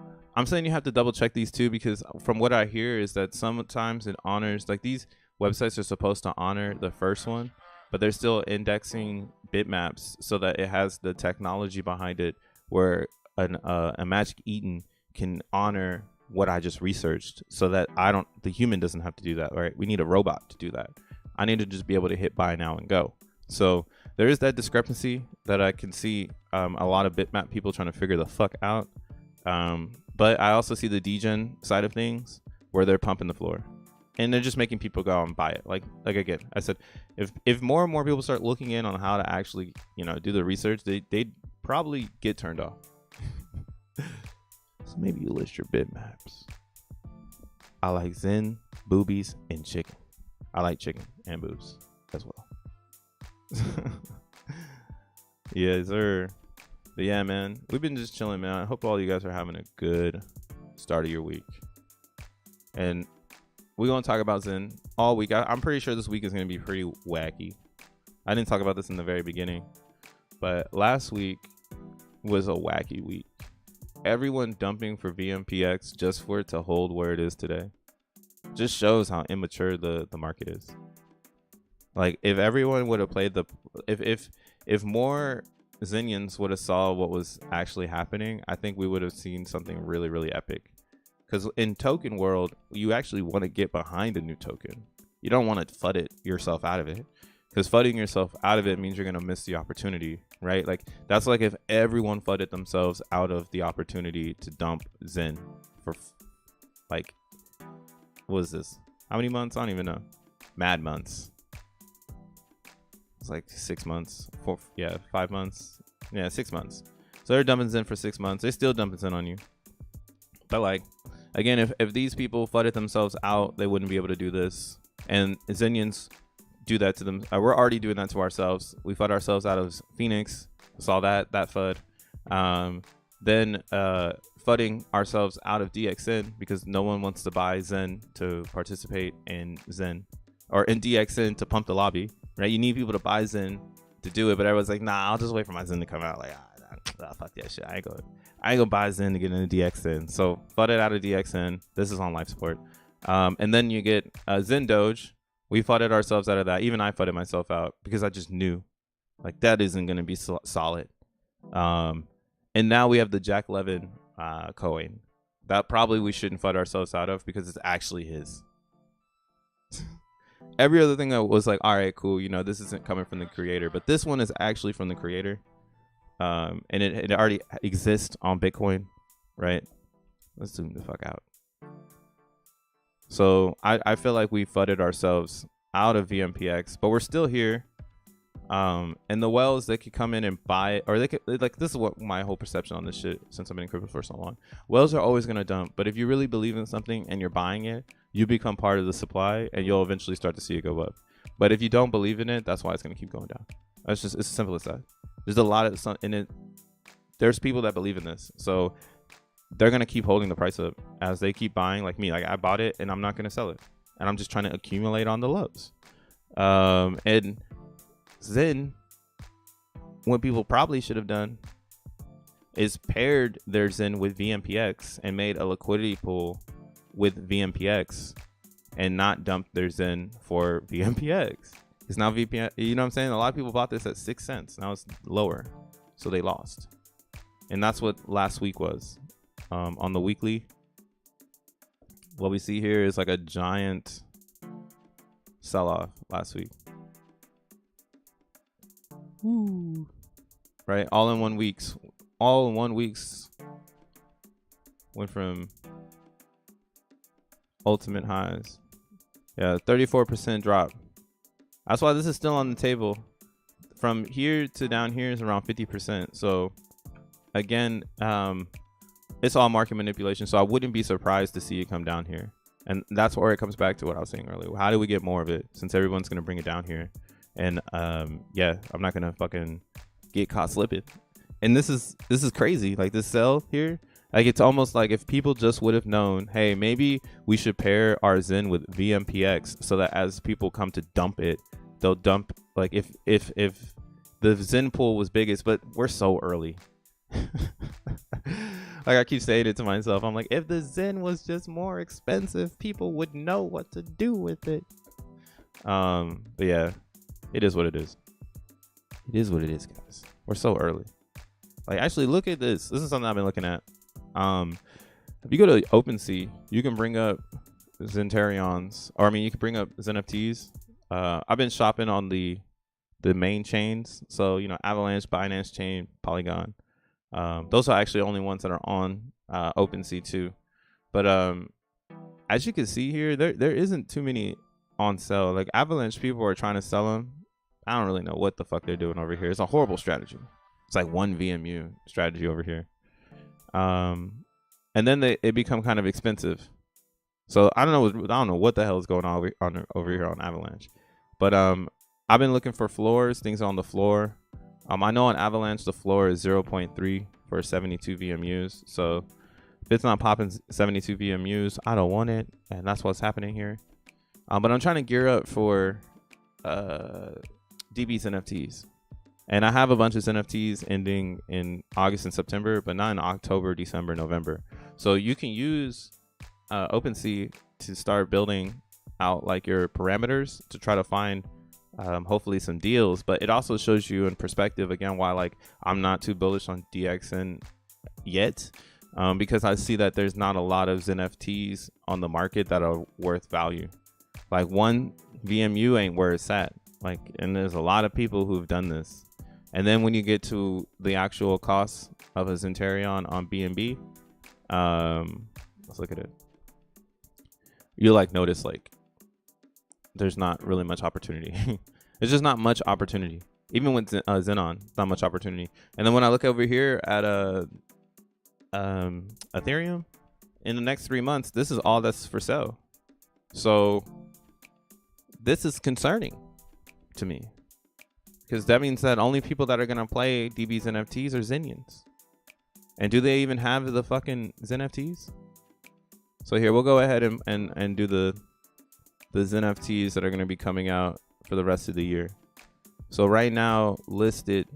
saying you have to double check these too, because from what I hear is that sometimes it honors, like, these websites are supposed to honor the first one, but they're still indexing bitmaps so that it has the technology behind it where a Magic Eden can honor what I just researched, so that the human doesn't have to do that, right? We need a robot to do that. I need to just be able to hit buy now and go. So there is that discrepancy that I can see a lot of bitmap people trying to figure the fuck out. But I also see the degen side of things where they're pumping the floor and they're just making people go and buy it. Like again, I said, if more and more people start looking in on how to actually, do the research, they'd probably get turned off. So maybe you list your bitmaps. I like Zen, boobies, and chicken. I like chicken and boobs as well. Yeah, sir. But yeah, man, we've been just chilling, man. I hope all you guys are having a good start of your week. And we're going to talk about Zen all week. I'm pretty sure this week is going to be pretty wacky. I didn't talk about this in the very beginning, but last week was a wacky week. Everyone dumping for VMPX just for it to hold where it is today. Just shows how immature the market is. Like, if everyone would have played if more Zenians would have saw what was actually happening, I think we would have seen something really, really epic. Because in token world, you actually want to get behind a new token. You don't want to FUD it yourself out of it, because FUDing yourself out of it means you're going to miss the opportunity, right? Like, that's like if everyone FUDed themselves out of the opportunity to dump Zen for like, what is this? How many months? I don't even know. Mad months. It's like 6 months. 5 months. Yeah, 6 months. So they're dumping Zen for 6 months. They're still dumping Zen on you. But like, again, if these people FUDed themselves out, they wouldn't be able to do this. And Zenians do that to them. We're already doing that to ourselves. We FUD ourselves out of Phoenix. Saw that FUD. Then FUDing ourselves out of DXN because no one wants to buy Zen to participate in Zen, or in DXN to pump the lobby, right? You need people to buy Zen to do it, but everyone's like, nah, I'll just wait for my Zen to come out. Like, fuck that shit. I ain't gonna buy Zen to get into DXN. So FUD out of DXN. This is on life support. And then you get Zen Doge. We FUDed ourselves out of that. Even I FUDed myself out because I just knew, like, that isn't gonna be solid. And now we have the Jack Levin coin that probably we shouldn't FUD ourselves out of because it's actually his. Every other thing I was like, all right, cool, this isn't coming from the creator, but this one is actually from the creator. And it already exists on Bitcoin, right? Let's zoom the fuck out. So I feel like we FUDed ourselves out of VMPX, but we're still here. And the whales, they could come in and buy it, or they could, like, this is what my whole perception on this shit since I've been in crypto for so long. Whales are always going to dump, but if you really believe in something and you're buying it, you become part of the supply and you'll eventually start to see it go up. But if you don't believe in it, that's why it's going to keep going down. It's as simple as that. There's a lot of in it. There's people that believe in this, so they're going to keep holding the price up as they keep buying. Like me, like, I bought it and I'm not going to sell it, and I'm just trying to accumulate on the lows. And Zen, what people probably should have done is paired their Zen with VMPX and made a liquidity pool with VMPX and not dumped their Zen for VMPX. It's now VPN. You know what I'm saying? A lot of people bought this at 6 cents. Now it's lower, so they lost. And that's what last week was. On the weekly, what we see here is like a giant sell-off last week. Woo. Right, all in 1 week. All in 1 week went from ultimate highs. Yeah, 34% drop. That's why this is still on the table. From here to down here is around 50%. So again, it's all market manipulation. So I wouldn't be surprised to see it come down here. And that's where it comes back to what I was saying earlier. How do we get more of it, since everyone's going to bring it down here? And yeah, I'm not gonna fucking get caught slipping. And this is crazy. Like this sell here, like it's almost like if people just would have known, hey, maybe we should pair our Zen with VMPX so that as people come to dump it, they'll dump, like if the Zen pool was biggest, but we're so early. Like I keep saying it to myself, I'm like, if the Zen was just more expensive, people would know what to do with it. But yeah, it is what it is. It is what it is, guys. We're so early. Like, actually, look at this. This is something I've been looking at. If you go to OpenSea, you can bring up Zentarions, or I mean, you can bring up xeNFTs. I've been shopping on the main chains, so you know, Avalanche, Binance Chain, Polygon. Those are actually the only ones that are on OpenSea too. But as you can see here, there isn't too many on sale. Like Avalanche, people are trying to sell them. I don't really know what the fuck they're doing over here. It's a horrible strategy. It's like one VMU strategy over here. And then it become kind of expensive. So I don't know what the hell is going on over here on Avalanche. But I've been looking for floors, things on the floor. I know on Avalanche the floor is 0.3 for 72 VMUs. So if it's not popping 72 VMUs, I don't want it, and that's what's happening here. But I'm trying to gear up for DB's NFTs. And I have a bunch of NFTs ending in August and September, but not in October, December, November. So you can use OpenSea to start building out like your parameters to try to find hopefully some deals. But it also shows you in perspective again why like I'm not too bullish on DXN yet, because I see that there's not a lot of NFTs on the market that are worth value. Like one VMU ain't where it's at. Like, and there's a lot of people who've done this. And then when you get to the actual cost of a Zentarion on BNB, let's look at it. You like notice like there's not really much opportunity. There's just not much opportunity. Even with Xenon, not much opportunity. And then when I look over here at Ethereum, in the next 3 months, this is all that's for sale. So this is concerning to me, because that means that only people that are going to play DB's NFTs are Zenians. And do they even have the fucking XeNFTs? So here, we'll go ahead and do the XeNFTs that are going to be coming out for the rest of the year. So right now, listed,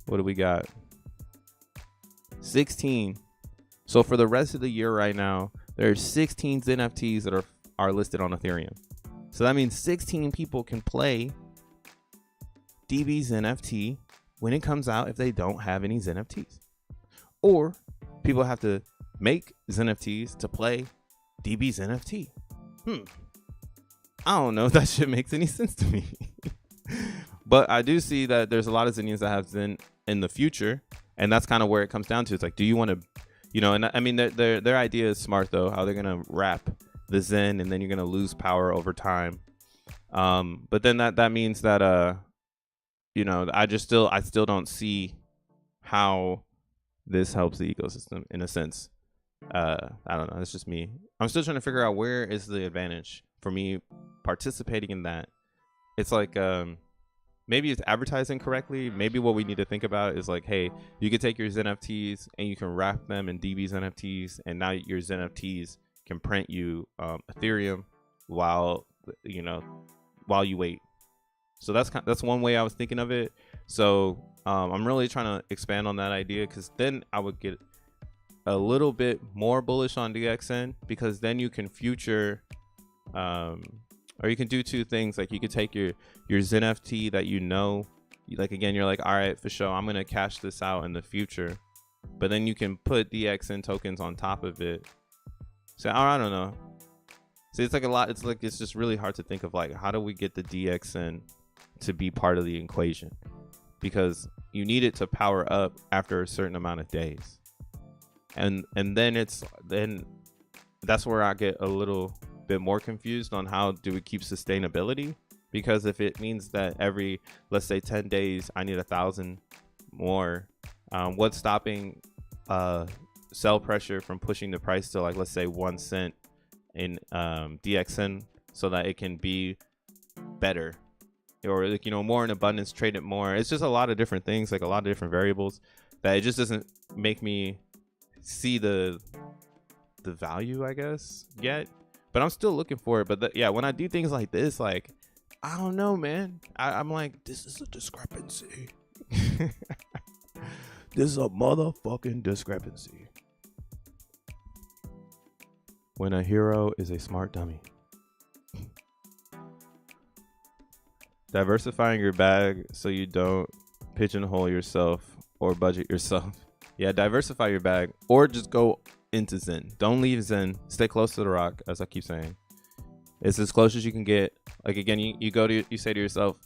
what do we got? 16. So for the rest of the year right now, there are 16 XeNFTs that are listed on Ethereum. So that means 16 people can play DB's NFT when it comes out if they don't have any XeNFTs. Or people have to make XeNFTs to play DB's NFT. I don't know if that shit makes any sense to me. But I do see that there's a lot of Zenians that have Zen in the future. And that's kind of where it comes down to. It's like, do you want to, you know, and I mean, their idea is smart though, how they're going to wrap the Zen and then you're going to lose power over time. But then that means that, you know, I still don't see how this helps the ecosystem in a sense. I don't know. It's just me. I'm still trying to figure out where is the advantage for me participating in that. It's like, maybe it's advertising correctly. Maybe what we need to think about is like, hey, you can take your XeNFTs and you can wrap them in DB's NFTs, and now your XeNFTs can print you Ethereum while you wait. So that's one way I was thinking of it. So I'm really trying to expand on that idea, because then I would get a little bit more bullish on DXN, because then you can future or you can do two things. Like you could take your XeNFT that you know, like again, you're like, all right, for sure, I'm gonna cash this out in the future, but then you can put DXN tokens on top of it. So I don't know. See, it's like a lot. It's just really hard to think of like, how do we get the DXN to be part of the equation, because you need it to power up after a certain amount of days, and then that's where I get a little bit more confused on how do we keep sustainability, because if it means that every, let's say 10 days I need 1,000 more, what's stopping sell pressure from pushing the price to, like, let's say 1 cent in DXN so that it can be better or like, you know, more in abundance, trade it more. It's just a lot of different things, like a lot of different variables that it just doesn't make me see the value, I guess, yet. But I'm still looking for it. But yeah, when I do things like this, like, I don't know, man. I'm like, this is a discrepancy. This is a motherfucking discrepancy. When a hero is a smart dummy. Diversifying your bag so you don't pigeonhole yourself or budget yourself. Yeah, diversify your bag or just go into Zen. Don't leave Zen. Stay close to the rock, as I keep saying. It's as close as you can get. Like, again, you say to yourself,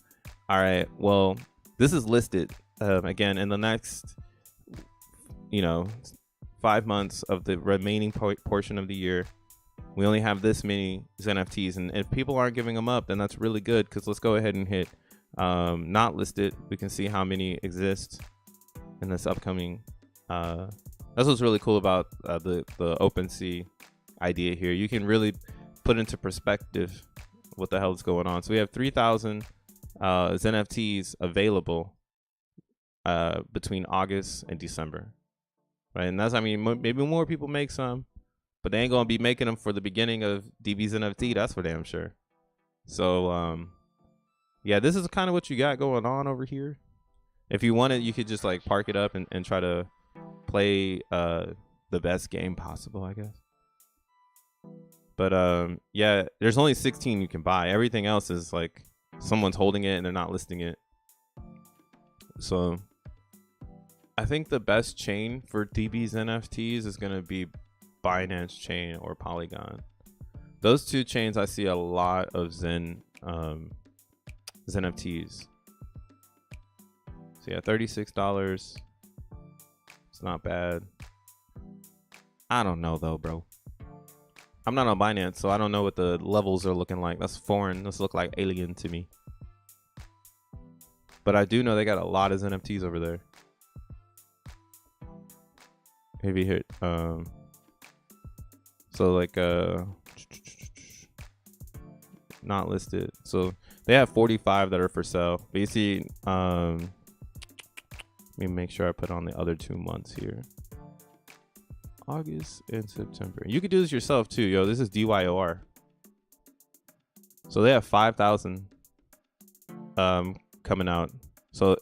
all right, well, this is listed again in the next, 5 months of the remaining portion of the year. We only have this many xeNFTs, and if people aren't giving them up, then that's really good, because let's go ahead and hit not listed. We can see how many exist in this upcoming. That's what's really cool about the OpenSea idea here. You can really put into perspective what the hell is going on. So we have 3,000 xeNFTs available between August and December, right? And that's, maybe more people make some, but they ain't gonna be making them for the beginning of DB's NFT. That's for damn sure. So yeah, this is kind of what you got going on over here. If you wanted, you could just like park it up and try to play the best game possible, I guess. But yeah, there's only 16 you can buy. Everything else is like someone's holding it and they're not listing it. So I think the best chain for DB's NFTs is going to be Binance Chain or Polygon. Those two chains, I see a lot of Zen NFTs. So yeah, $36. It's not bad. I don't know though, bro. I'm not on Binance, so I don't know what the levels are looking like. That's foreign. This look like alien to me. But I do know they got a lot of NFTs over there. Maybe hit so like not listed. So they have 45 that are for sale. But you see, let me make sure I put on the other 2 months here. August and September. You could do this yourself too, yo. This is DYOR. So they have 5,000 coming out. So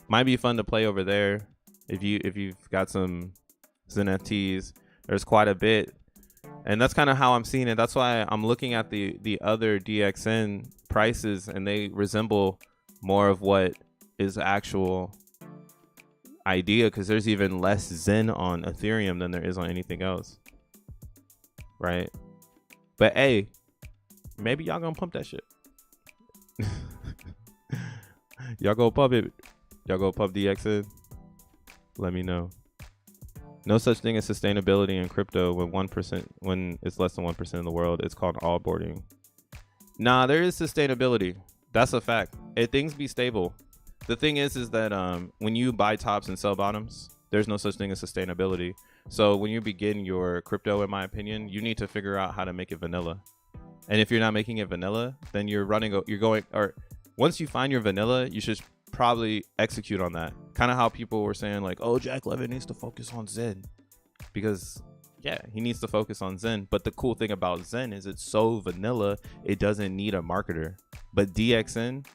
might be fun to play over there if you've got some xeNFTs. There's quite a bit, and that's kind of how I'm seeing it. That's why I'm looking at the other DXN prices, and they resemble more of what is actual idea, because there's even less Zen on Ethereum than there is on anything else, right? But hey, maybe y'all gonna pump that shit. Y'all go pump it. Y'all go pump DXN. Let me know. No such thing as sustainability in crypto when it's less than 1% of the world. It's called allboarding. Nah, there is sustainability. That's a fact. Things be stable. The thing is that when you buy tops and sell bottoms, there's no such thing as sustainability. So when you begin your crypto, in my opinion, you need to figure out how to make it vanilla. And if you're not making it vanilla, then once you find your vanilla, you should probably execute on that. Kind of how people were saying like, oh, Jack Levin needs to focus on Zen, because yeah, he needs to focus on Zen. But the cool thing about Zen is it's so vanilla, it doesn't need a marketer. But DXN,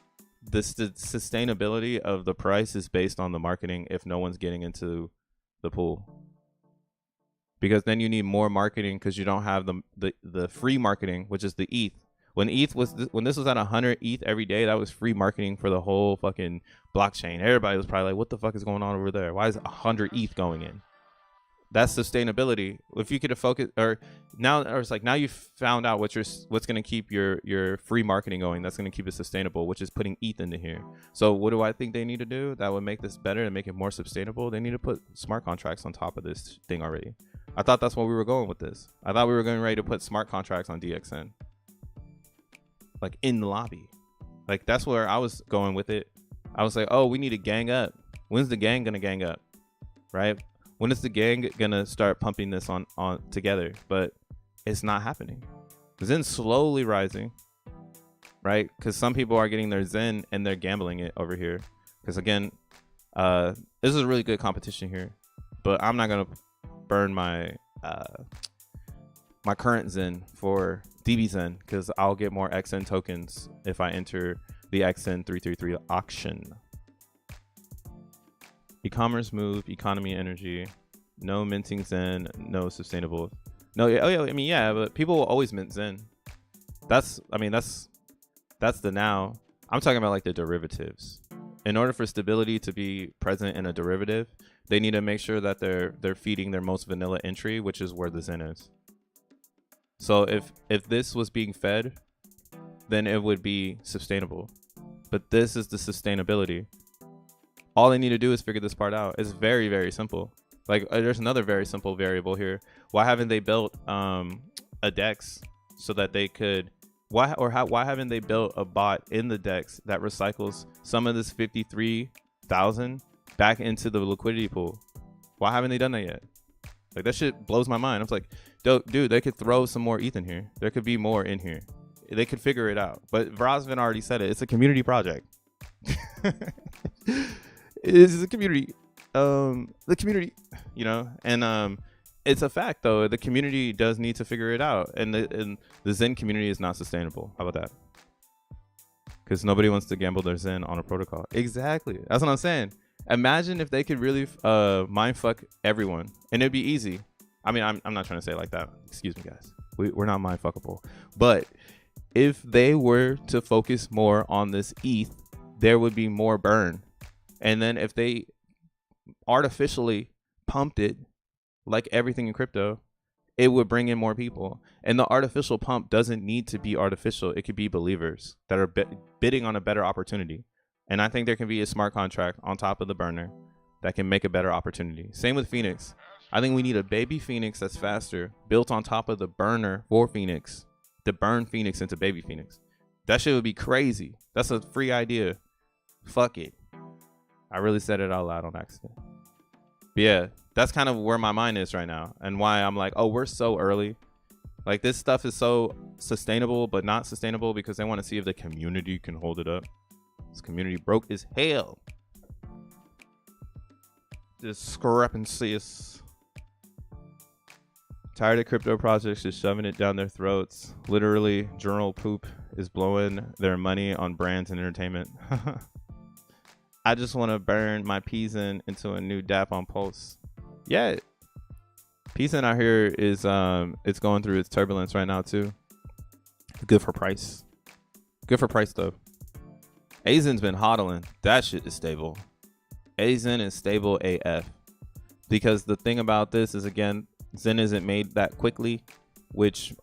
the sustainability of the price is based on the marketing if no one's getting into the pool. Because then you need more marketing, because you don't have the free marketing, which is the ETH. When this was at 100 ETH every day, that was free marketing for the whole fucking blockchain. Everybody was probably like, what the fuck is going on over there? Why is 100 ETH going in? That's sustainability. If you could have focused, now you found out what's going to keep your free marketing going. That's going to keep it sustainable, which is putting ETH into here. So what do I think they need to do that would make this better and make it more sustainable? They need to put smart contracts on top of this thing already. I thought that's where we were going with this. I thought we were getting ready to put smart contracts on DXN. Like in the lobby. Like that's where I was going with it. I was like, oh, we need to gang up. When's the gang gonna gang up? Right? When is the gang gonna start pumping this on together? But it's not happening. Zen's slowly rising. right? Because some people are getting their Zen and they're gambling it over here. Because again, this is a really good competition here, but I'm not gonna burn my my current Zen for DB Zen because I'll get more XN tokens if I enter the XN 333 auction. E-commerce move, economy, energy, no minting Zen, no sustainable. No, yeah, oh yeah, I mean yeah, but people will always mint Zen. That's the now. I'm talking about like the derivatives. In order for stability to be present in a derivative, they need to make sure that they're feeding their most vanilla entry, which is where the Zen is. So if this was being fed, then it would be sustainable. But this is the sustainability. All they need to do is figure this part out. It's very, very simple. Like there's another very simple variable here. Why haven't they built a DEX so that they could why haven't they built a bot in the DEX that recycles some of this 53,000 back into the liquidity pool? Why haven't they done that yet? Like that shit blows my mind. I was like, dude, they could throw some more ETH in here. There could be more in here. They could figure it out. But Vrozvin already said it. It's a community project. It's a community. The community, you know, and it's a fact though. The community does need to figure it out, and the Zen community is not sustainable. How about that? Because nobody wants to gamble their Zen on a protocol. Exactly. That's what I'm saying. Imagine if they could really mind fuck everyone, and it'd be easy. I mean, I'm not trying to say it like that. Excuse me, guys. We're not mind fuckable. But if they were to focus more on this ETH, there would be more burn. And then if they artificially pumped it like everything in crypto, it would bring in more people. And the artificial pump doesn't need to be artificial. It could be believers that are bidding on a better opportunity. And I think there can be a smart contract on top of the burner that can make a better opportunity. Same with Phoenix. I think we need a baby Phoenix that's faster, built on top of the burner for Phoenix, to burn Phoenix into baby Phoenix. That shit would be crazy. That's a free idea. Fuck it. I really said it out loud on accident. But yeah, that's kind of where my mind is right now, and why I'm like, oh, we're so early. Like this stuff is so sustainable, but not sustainable because they want to see if the community can hold it up. This community broke as hell. Discrepancies. Tired of crypto projects just shoving it down their throats. Literally, journal poop is blowing their money on brands and entertainment. I just want to burn my P.o.P into a new dApp on Pulse. Yeah, P.o.P out here is it's going through its turbulence right now too. Good for price. Good for price though. xeN's been hodling. That shit is stable. xeN is stable AF. Because the thing about this is, again, Zen isn't made that quickly, which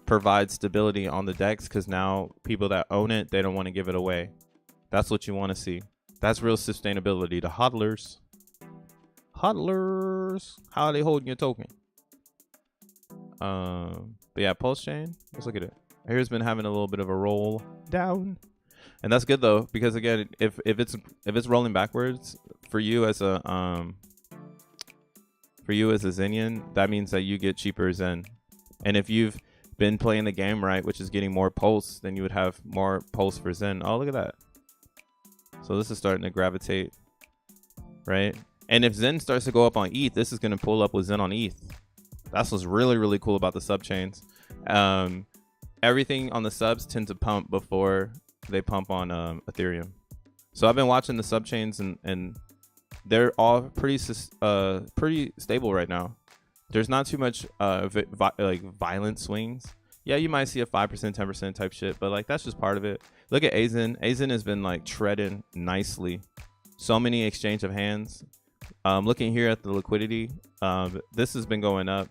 provides stability on the DEX, because now people that own it, they don't want to give it away. That's what you want to see. That's real sustainability. The hodlers. Hodlers. How are they holding your token? But yeah, Pulse Chain. Let's look at it. Here's been having a little bit of a roll down. And that's good though, because again, if it's rolling backwards for you as a Zenian, that means that you get cheaper Zen. And if you've been playing the game right, which is getting more pulse, then you would have more pulse for Zen. Oh, look at that. So this is starting to gravitate, right? And if Zen starts to go up on ETH, this is going to pull up with Zen on ETH. That's what's really, really cool about the sub chains. Everything on the subs tend to pump before they pump on Ethereum. So I've been watching the sub chains, and they're all pretty stable right now. There's not too much like violent swings. Yeah, you might see a 5%, 10% type shit, but like that's just part of it. Look at xeN. xeN has been like treading nicely. So many exchange of hands. Looking here at the liquidity, this has been going up,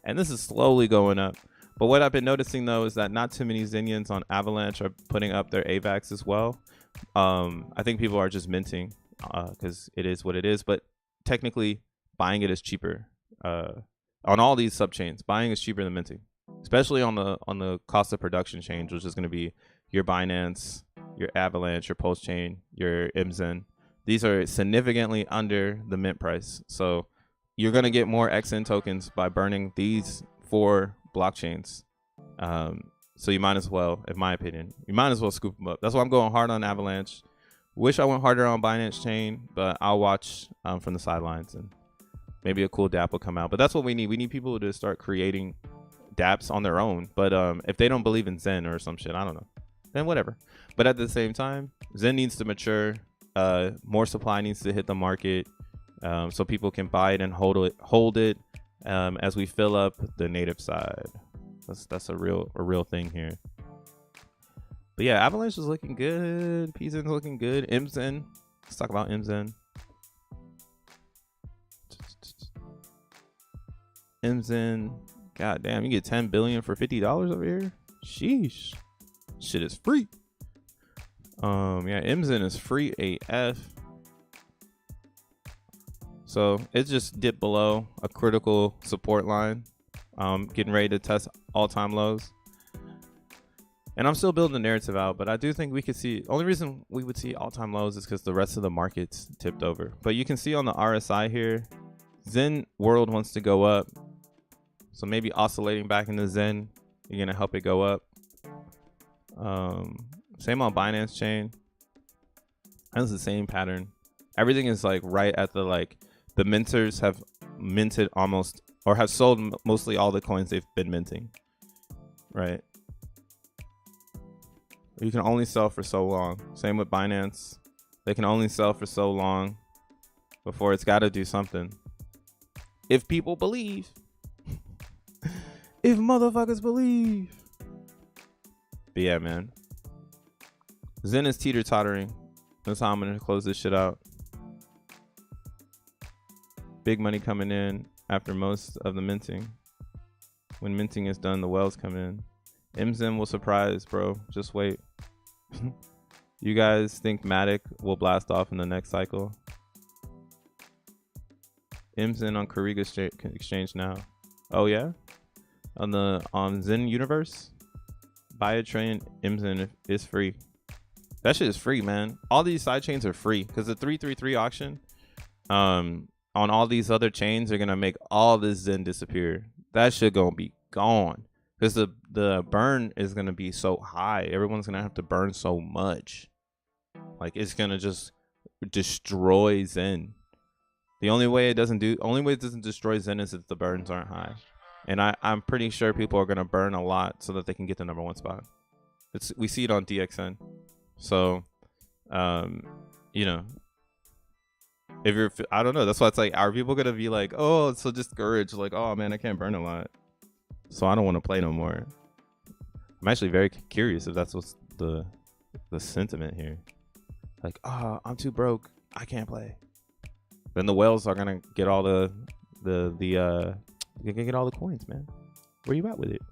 and this is slowly going up. But what I've been noticing though is that not too many Zenians on Avalanche are putting up their AVAX as well. I think people are just minting because it is what it is. But technically, buying it is cheaper. On all these subchains, buying is cheaper than minting, especially on the cost of production change, which is going to be your Binance, your Avalanche, your Pulse Chain, your MZen. These are significantly under the mint price. So you're going to get more xeN tokens by burning these 4 blockchains. So you might as well, in my opinion, you might as well scoop them up. That's why I'm going hard on Avalanche. Wish I went harder on Binance Chain, but I'll watch from the sidelines, and maybe a cool dApp will come out. But that's what we need. We need people to start creating dApps on their own. But if they don't believe in Zen or some shit, I don't know, then whatever. But at the same time, Zen needs to mature. More supply needs to hit the market, so people can buy it and hold it as we fill up the native side. That's a real thing here. But yeah, Avalanche is looking good. P.Zen's looking good. mZen. Let's talk about mZen. mZen. God damn, you get 10 billion for $50 over here. Sheesh. Shit is free. Yeah, mZen is free AF. So it just dipped below a critical support line. Getting ready to test all-time lows. And I'm still building the narrative out, but I do think we could see, only reason we would see all-time lows is because the rest of the market's tipped over. But you can see on the RSI here, Zen World wants to go up. So maybe oscillating back into Zen, you're going to help it go up. Same on Binance Chain. That's the same pattern. Everything is like right at the, like, the minters have minted almost, or have sold mostly all the coins they've been minting, right? You can only sell for so long. Same with Binance. They can only sell for so long before it's got to do something. If people believe. If motherfuckers believe. But yeah, man. Zen is teeter-tottering. That's how I'm going to close this shit out. Big money coming in after most of the minting. When minting is done, the whales come in. mZen will surprise, bro. Just wait. You guys think Matic will blast off in the next cycle? mZen on Kariga exchange now. Oh yeah? On Zen Universe? Buy a train, mZen is free. That shit is free, man. All these side chains are free because the 333 auction on all these other chains are gonna make all this Zen disappear. That shit gonna be gone. Because the burn is going to be so high. Everyone's going to have to burn so much. Like, it's going to just destroy Zen. The only way it doesn't destroy Zen is if the burns aren't high. And I'm pretty sure people are going to burn a lot so that they can get the #1 spot. We see it on DXN. So, you know, if you're, I don't know. That's why it's like, are people going to be like, oh, it's so discouraged? Like, oh, man, I can't burn a lot, so I don't want to play no more. I'm actually very curious if that's what's the sentiment here. Like, oh, I'm too broke, I can't play. Then the whales are gonna get all the get all the coins, man. Where you at with it?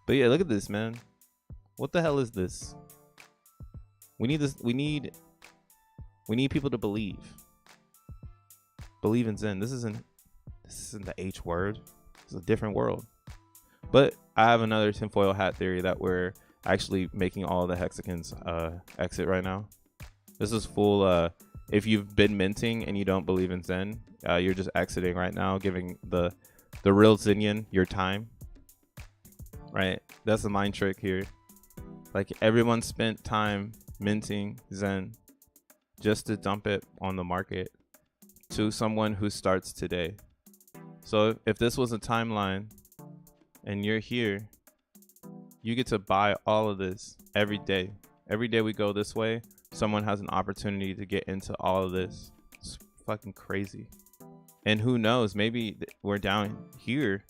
But yeah, look at this, man. What the hell is this? We need this. We need people to believe in Zen. This isn't the H word. It's a different world. But I have another tinfoil hat theory that we're actually making all the hexagons exit right now. This is full. If you've been minting and you don't believe in Zen, you're just exiting right now, giving the real Zenian your time. Right? That's the mind trick here. Like, everyone spent time minting Zen just to dump it on the market to someone who starts today. So if this was a timeline, and you're here, you get to buy all of this every day. Every day we go this way, someone has an opportunity to get into all of this. It's fucking crazy. And who knows, maybe we're down here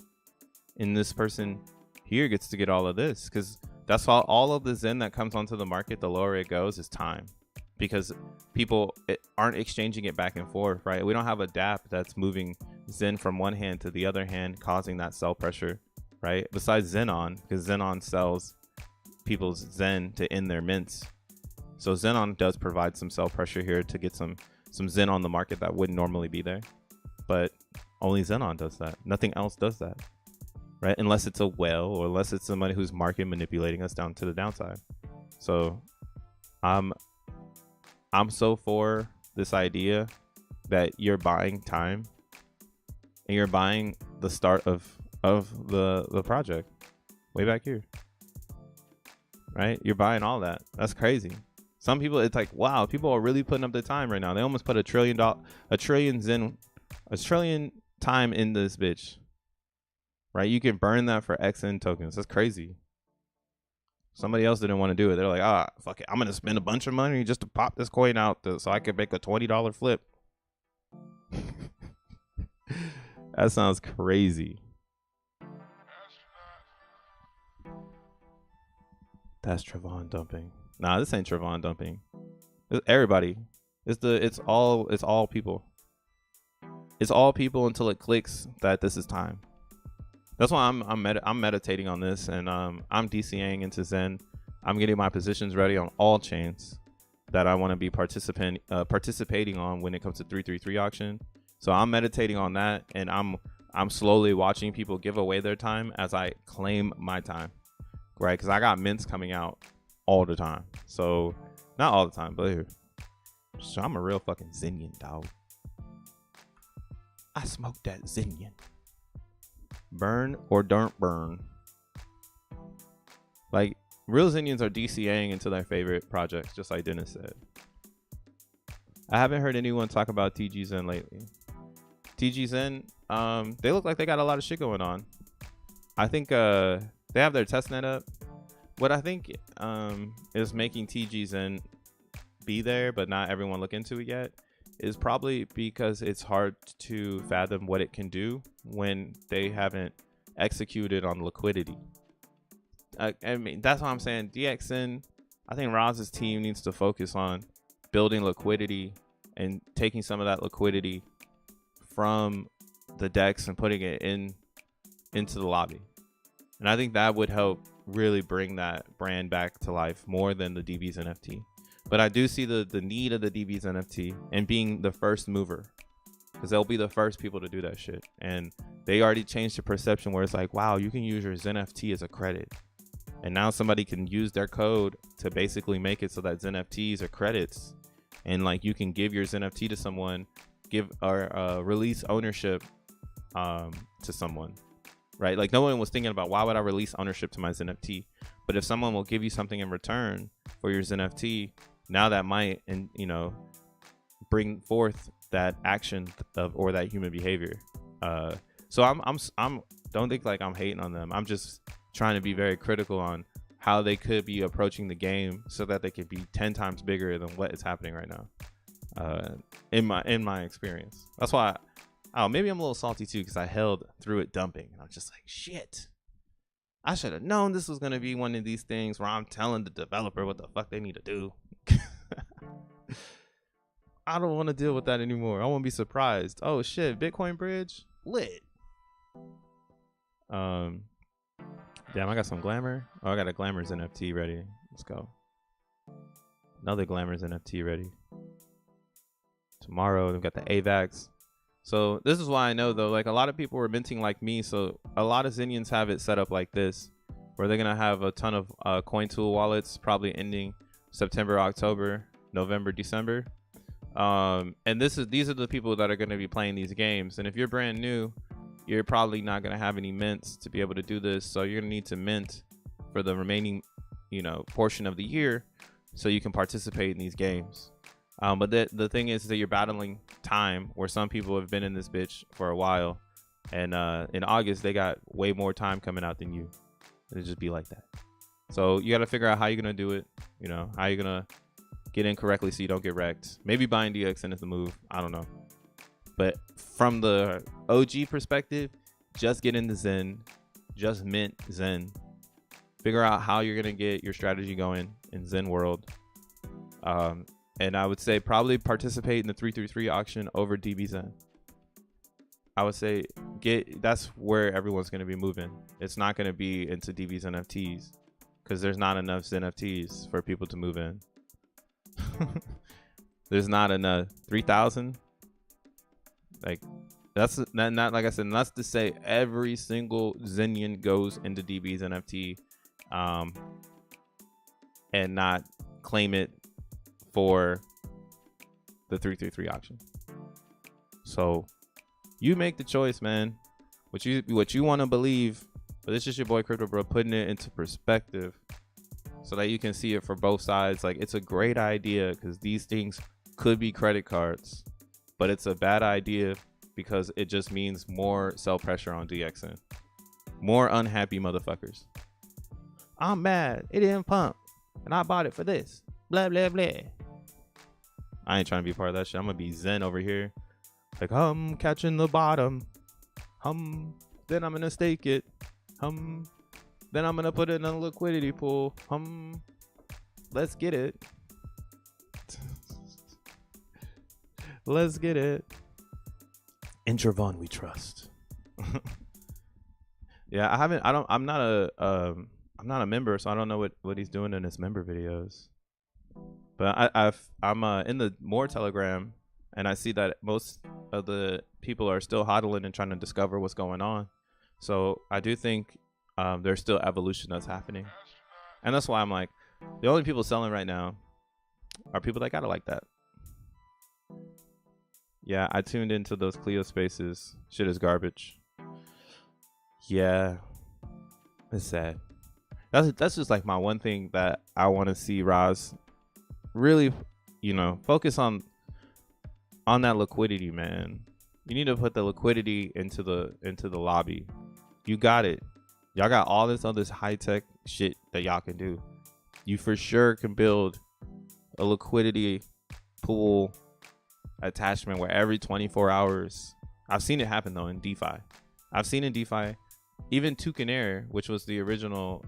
and this person here gets to get all of this, because that's all of the Zen that comes onto the market, the lower it goes, is time. Because people aren't exchanging it back and forth, right? We don't have a dApp that's moving Zen from one hand to the other hand, causing that sell pressure. Right? Besides Xenon, because Xenon sells people's Zen to end their mints. So Xenon does provide some sell pressure here to get some Zen on the market that wouldn't normally be there. But only Xenon does that. Nothing else does that. Right? Unless it's a whale, or unless it's somebody who's market manipulating us down to the downside. So I'm so for this idea that you're buying time and you're buying the start of the project way back here. right? You're buying all that. That's crazy. Some people, it's like, wow, people are really putting up the time right now. They almost put a trillion time in this bitch, right? You can burn that for XN tokens. That's crazy. Somebody else didn't want to do it. They're like, fuck it, I'm gonna spend a bunch of money just to pop this coin out so I can make a $20 flip. That sounds crazy. That's Trevon dumping. Nah, this ain't Trevon dumping. It's everybody. It's all people. It's all people until it clicks that this is time. That's why I'm meditating on this, and I'm DCAing into Zen. I'm getting my positions ready on all chains that I want to be participating on when it comes to 333 auction. So I'm meditating on that, and I'm slowly watching people give away their time as I claim my time, right? Because I got mints coming out all the time. So not all the time, but here. So I'm a real fucking Zenian, dog. I smoked that Zenian. Burn or don't burn. Like, real Zenians are DCAing into their favorite projects, just like Dennis said. I haven't heard anyone talk about TG Zen lately. TG Zen, they look like they got a lot of shit going on. I think they have their testnet up. What I think is making TG Zen be there, but not everyone look into it yet, is probably because it's hard to fathom what it can do when they haven't executed on liquidity. I mean, that's what I'm saying. DXN, I think Roz's team needs to focus on building liquidity and taking some of that liquidity from the DEX and putting it into the lobby. And I think that would help really bring that brand back to life more than the DB's NFT. But I do see the need of the DB's NFT and being the first mover, because they'll be the first people to do that shit. And they already changed the perception where it's like, wow, you can use your XeNFT as a credit. And now somebody can use their code to basically make it so that XeNFTs are credits. And like, you can give your XeNFT to someone, give or release ownership to someone, right? Like, no one was thinking about, why would I release ownership to my XeNFT? But if someone will give you something in return for your XeNFT, now that might, and bring forth that action or that human behavior. So I'm don't think like I'm hating on them. I'm just trying to be very critical on how they could be approaching the game so that they could be 10 times bigger than what is happening right now. In my experience, that's why. Maybe I'm a little salty too, because I held through it dumping. And I'm just like, shit. I should have known this was going to be one of these things where I'm telling the developer what the fuck they need to do. I don't want to deal with that anymore. I won't be surprised. Oh shit, Bitcoin bridge lit. Damn, I got some glamour. Oh, I got a glamour's NFT ready. Let's go. Another glamour's NFT ready. Tomorrow we've got the AVAX. So this is why I know, though, like, a lot of people were minting like me. So a lot of Zenians have it set up like this, where they're gonna have a ton of CoinTool wallets, probably ending September, October, November, December. And these are the people that are going to be playing these games. And if you're brand new, you're probably not going to have any mints to be able to do this. So you're going to need to mint for the remaining, portion of the year, so you can participate in these games. But the thing is that you're battling time, where some people have been in this bitch for a while, and in August they got way more time coming out than you. It'll just be like that. So you got to figure out how you're gonna do it. How you're gonna get in correctly so you don't get wrecked. Maybe buying DXN is the move. I don't know. But from the OG perspective, just get into Zen, just mint Zen. Figure out how you're gonna get your strategy going in Zen world. And I would say probably participate in the 333 auction over DBZen. I would say that's where everyone's going to be moving. It's not going to be into DB's NFTs, because there's not enough NFTs for people to move in. There's not enough. 3,000. Like, that's not like I said. That's to say every single Zenian goes into DB's NFT, and not claim it for the 333 auction. So you make the choice, man. What you want to believe. But it's just your boy Crypto Bro putting it into perspective. so that you can see it for both sides. Like, it's a great idea because these things could be credit cards, but it's a bad idea because it just means more sell pressure on DXN. More unhappy motherfuckers. I'm mad. It didn't pump. And I bought it for this. Blah, blah, blah. I ain't trying to be part of that shit. I'm going to be Zen over here. Like, catching the bottom. Then I'm going to stake it. Then I'm going to put it in a liquidity pool. Let's get it. Let's get it. Intravon we trust. Yeah, I'm not a member, so I don't know what he's doing in his member videos. But I'm in the more Telegram, and I see that most of the people are still hodling and trying to discover what's going on. So I do think there's still evolution that's happening, and that's why I'm like, the only people selling right now are people that got it like that. Yeah, I tuned into those Clio spaces. Shit is garbage. Yeah, it's sad. That's just like my one thing that I want to see Roz really, focus on that liquidity, man. You need to put the liquidity into the lobby. You got it. Y'all got all this other high tech shit that y'all can do. You for sure can build a liquidity pool attachment where every 24 hours. I've seen it happen though in DeFi. I've seen in DeFi. Even Toucanaire, which was the original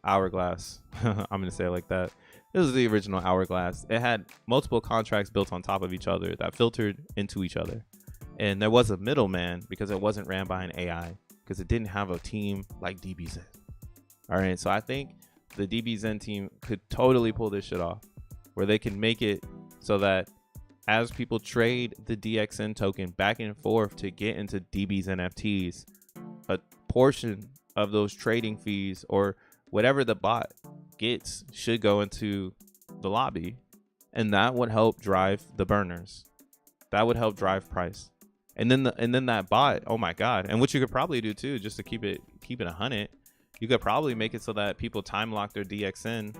Hourglass, I'm going to say it like that. This was the original Hourglass. It had multiple contracts built on top of each other that filtered into each other. And there was a middleman because it wasn't ran by an AI, because it didn't have a team like DBZen. All right, so I think the DBZen team could totally pull this shit off, where they can make it so that as people trade the DXN token back and forth to get into xeNFTs, a portion of those trading fees or whatever the bot gets should go into the lobby, and that would help drive the burners. That would help drive price. And then that bot, oh my god. And what you could probably do too, just to keep it 100, you could probably make it so that people time lock their DXN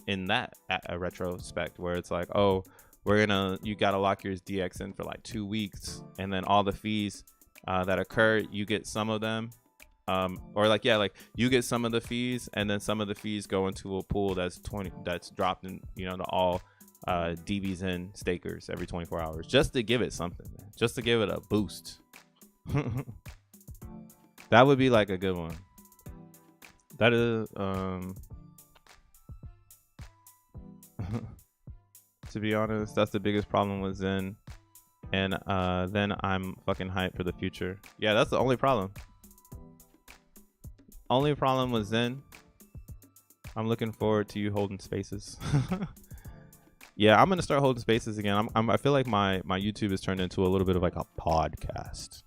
in that a retrospect, where it's like, oh, you gotta lock your DXN for like 2 weeks, and then all the fees that occur, you get some of them, you get some of the fees, and then some of the fees go into a pool that's dropped in, to all DBZen stakers every 24 hours, just to give it something, man. Just to give it a boost. That would be like a good one. That is to be honest, that's the biggest problem with Zen. And then I'm fucking hyped for the future. Yeah, that's the only problem. Only problem with Zen. I'm looking forward to you holding spaces. Yeah, I'm gonna start holding spaces again. I feel like my YouTube has turned into a little bit of like a podcast,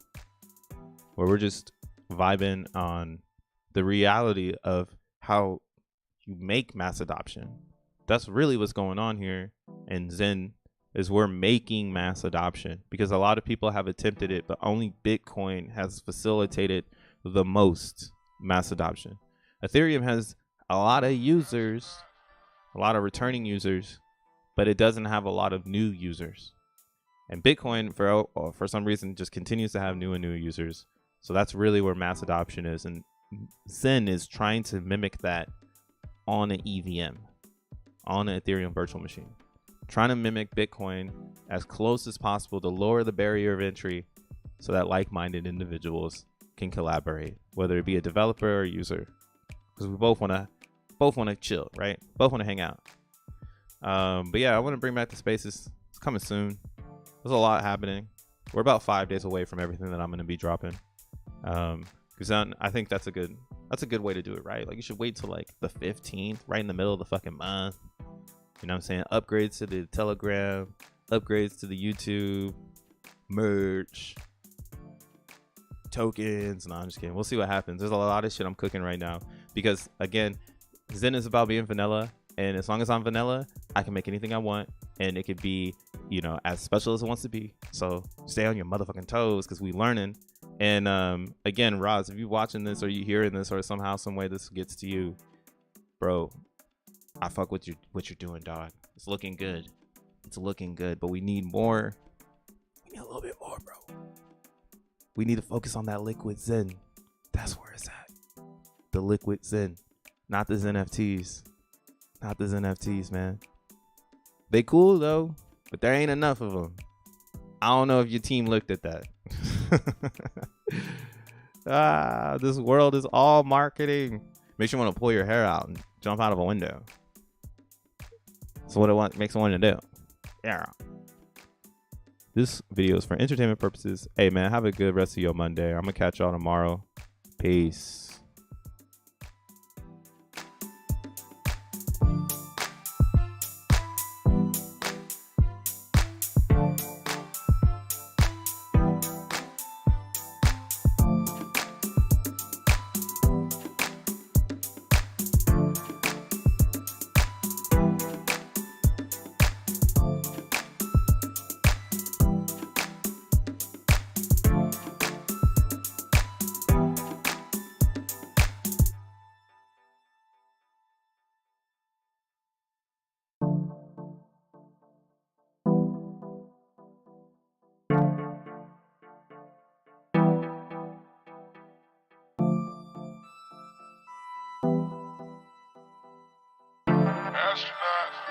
where we're just vibing on the reality of how you make mass adoption. That's really what's going on here. And Zen is we're making mass adoption, because a lot of people have attempted it, but only Bitcoin has facilitated the most mass adoption. Ethereum has a lot of users, a lot of returning users, but it doesn't have a lot of new users. And Bitcoin, for some reason, just continues to have new and new users. So that's really where mass adoption is. And Zen is trying to mimic that on an EVM, on an Ethereum virtual machine. Trying to mimic Bitcoin as close as possible to lower the barrier of entry so that like-minded individuals can collaborate, whether it be a developer or a user. Because we both want to chill, right? Both want to hang out. But yeah, I want to bring back the spaces. It's coming soon. There's a lot happening. We're about 5 days away from everything that I'm going to be dropping. Because I think that's a good way to do it, right? Like, you should wait till like the 15th, right in the middle of the fucking month. You know what I'm saying? Upgrades to the Telegram, upgrades to the YouTube, merch, tokens. No, I'm just kidding. We'll see what happens. There's a lot of shit I'm cooking right now, because again, Zen is about being vanilla, and as long as I'm vanilla, I can make anything I want, and it could be, as special as it wants to be. So stay on your motherfucking toes, because we learning. And again, Roz, if you watching this or you hearing this or somehow, some way this gets to you, bro, I fuck with what you're doing, dog. It's looking good. It's looking good, but we need more. We need a little bit more, bro. We need to focus on that liquid Zen. That's where it's at. The liquid Zen, not the xeNFTs. Not the xeNFTs, man. They cool though, but there ain't enough of them. I don't know if your team looked at that. This world is all marketing. Makes you want to pull your hair out and jump out of a window. That's what it makes one to do. Yeah. This video is for entertainment purposes. Hey man, have a good rest of your Monday. I'm gonna catch y'all tomorrow. Peace. Astronaut.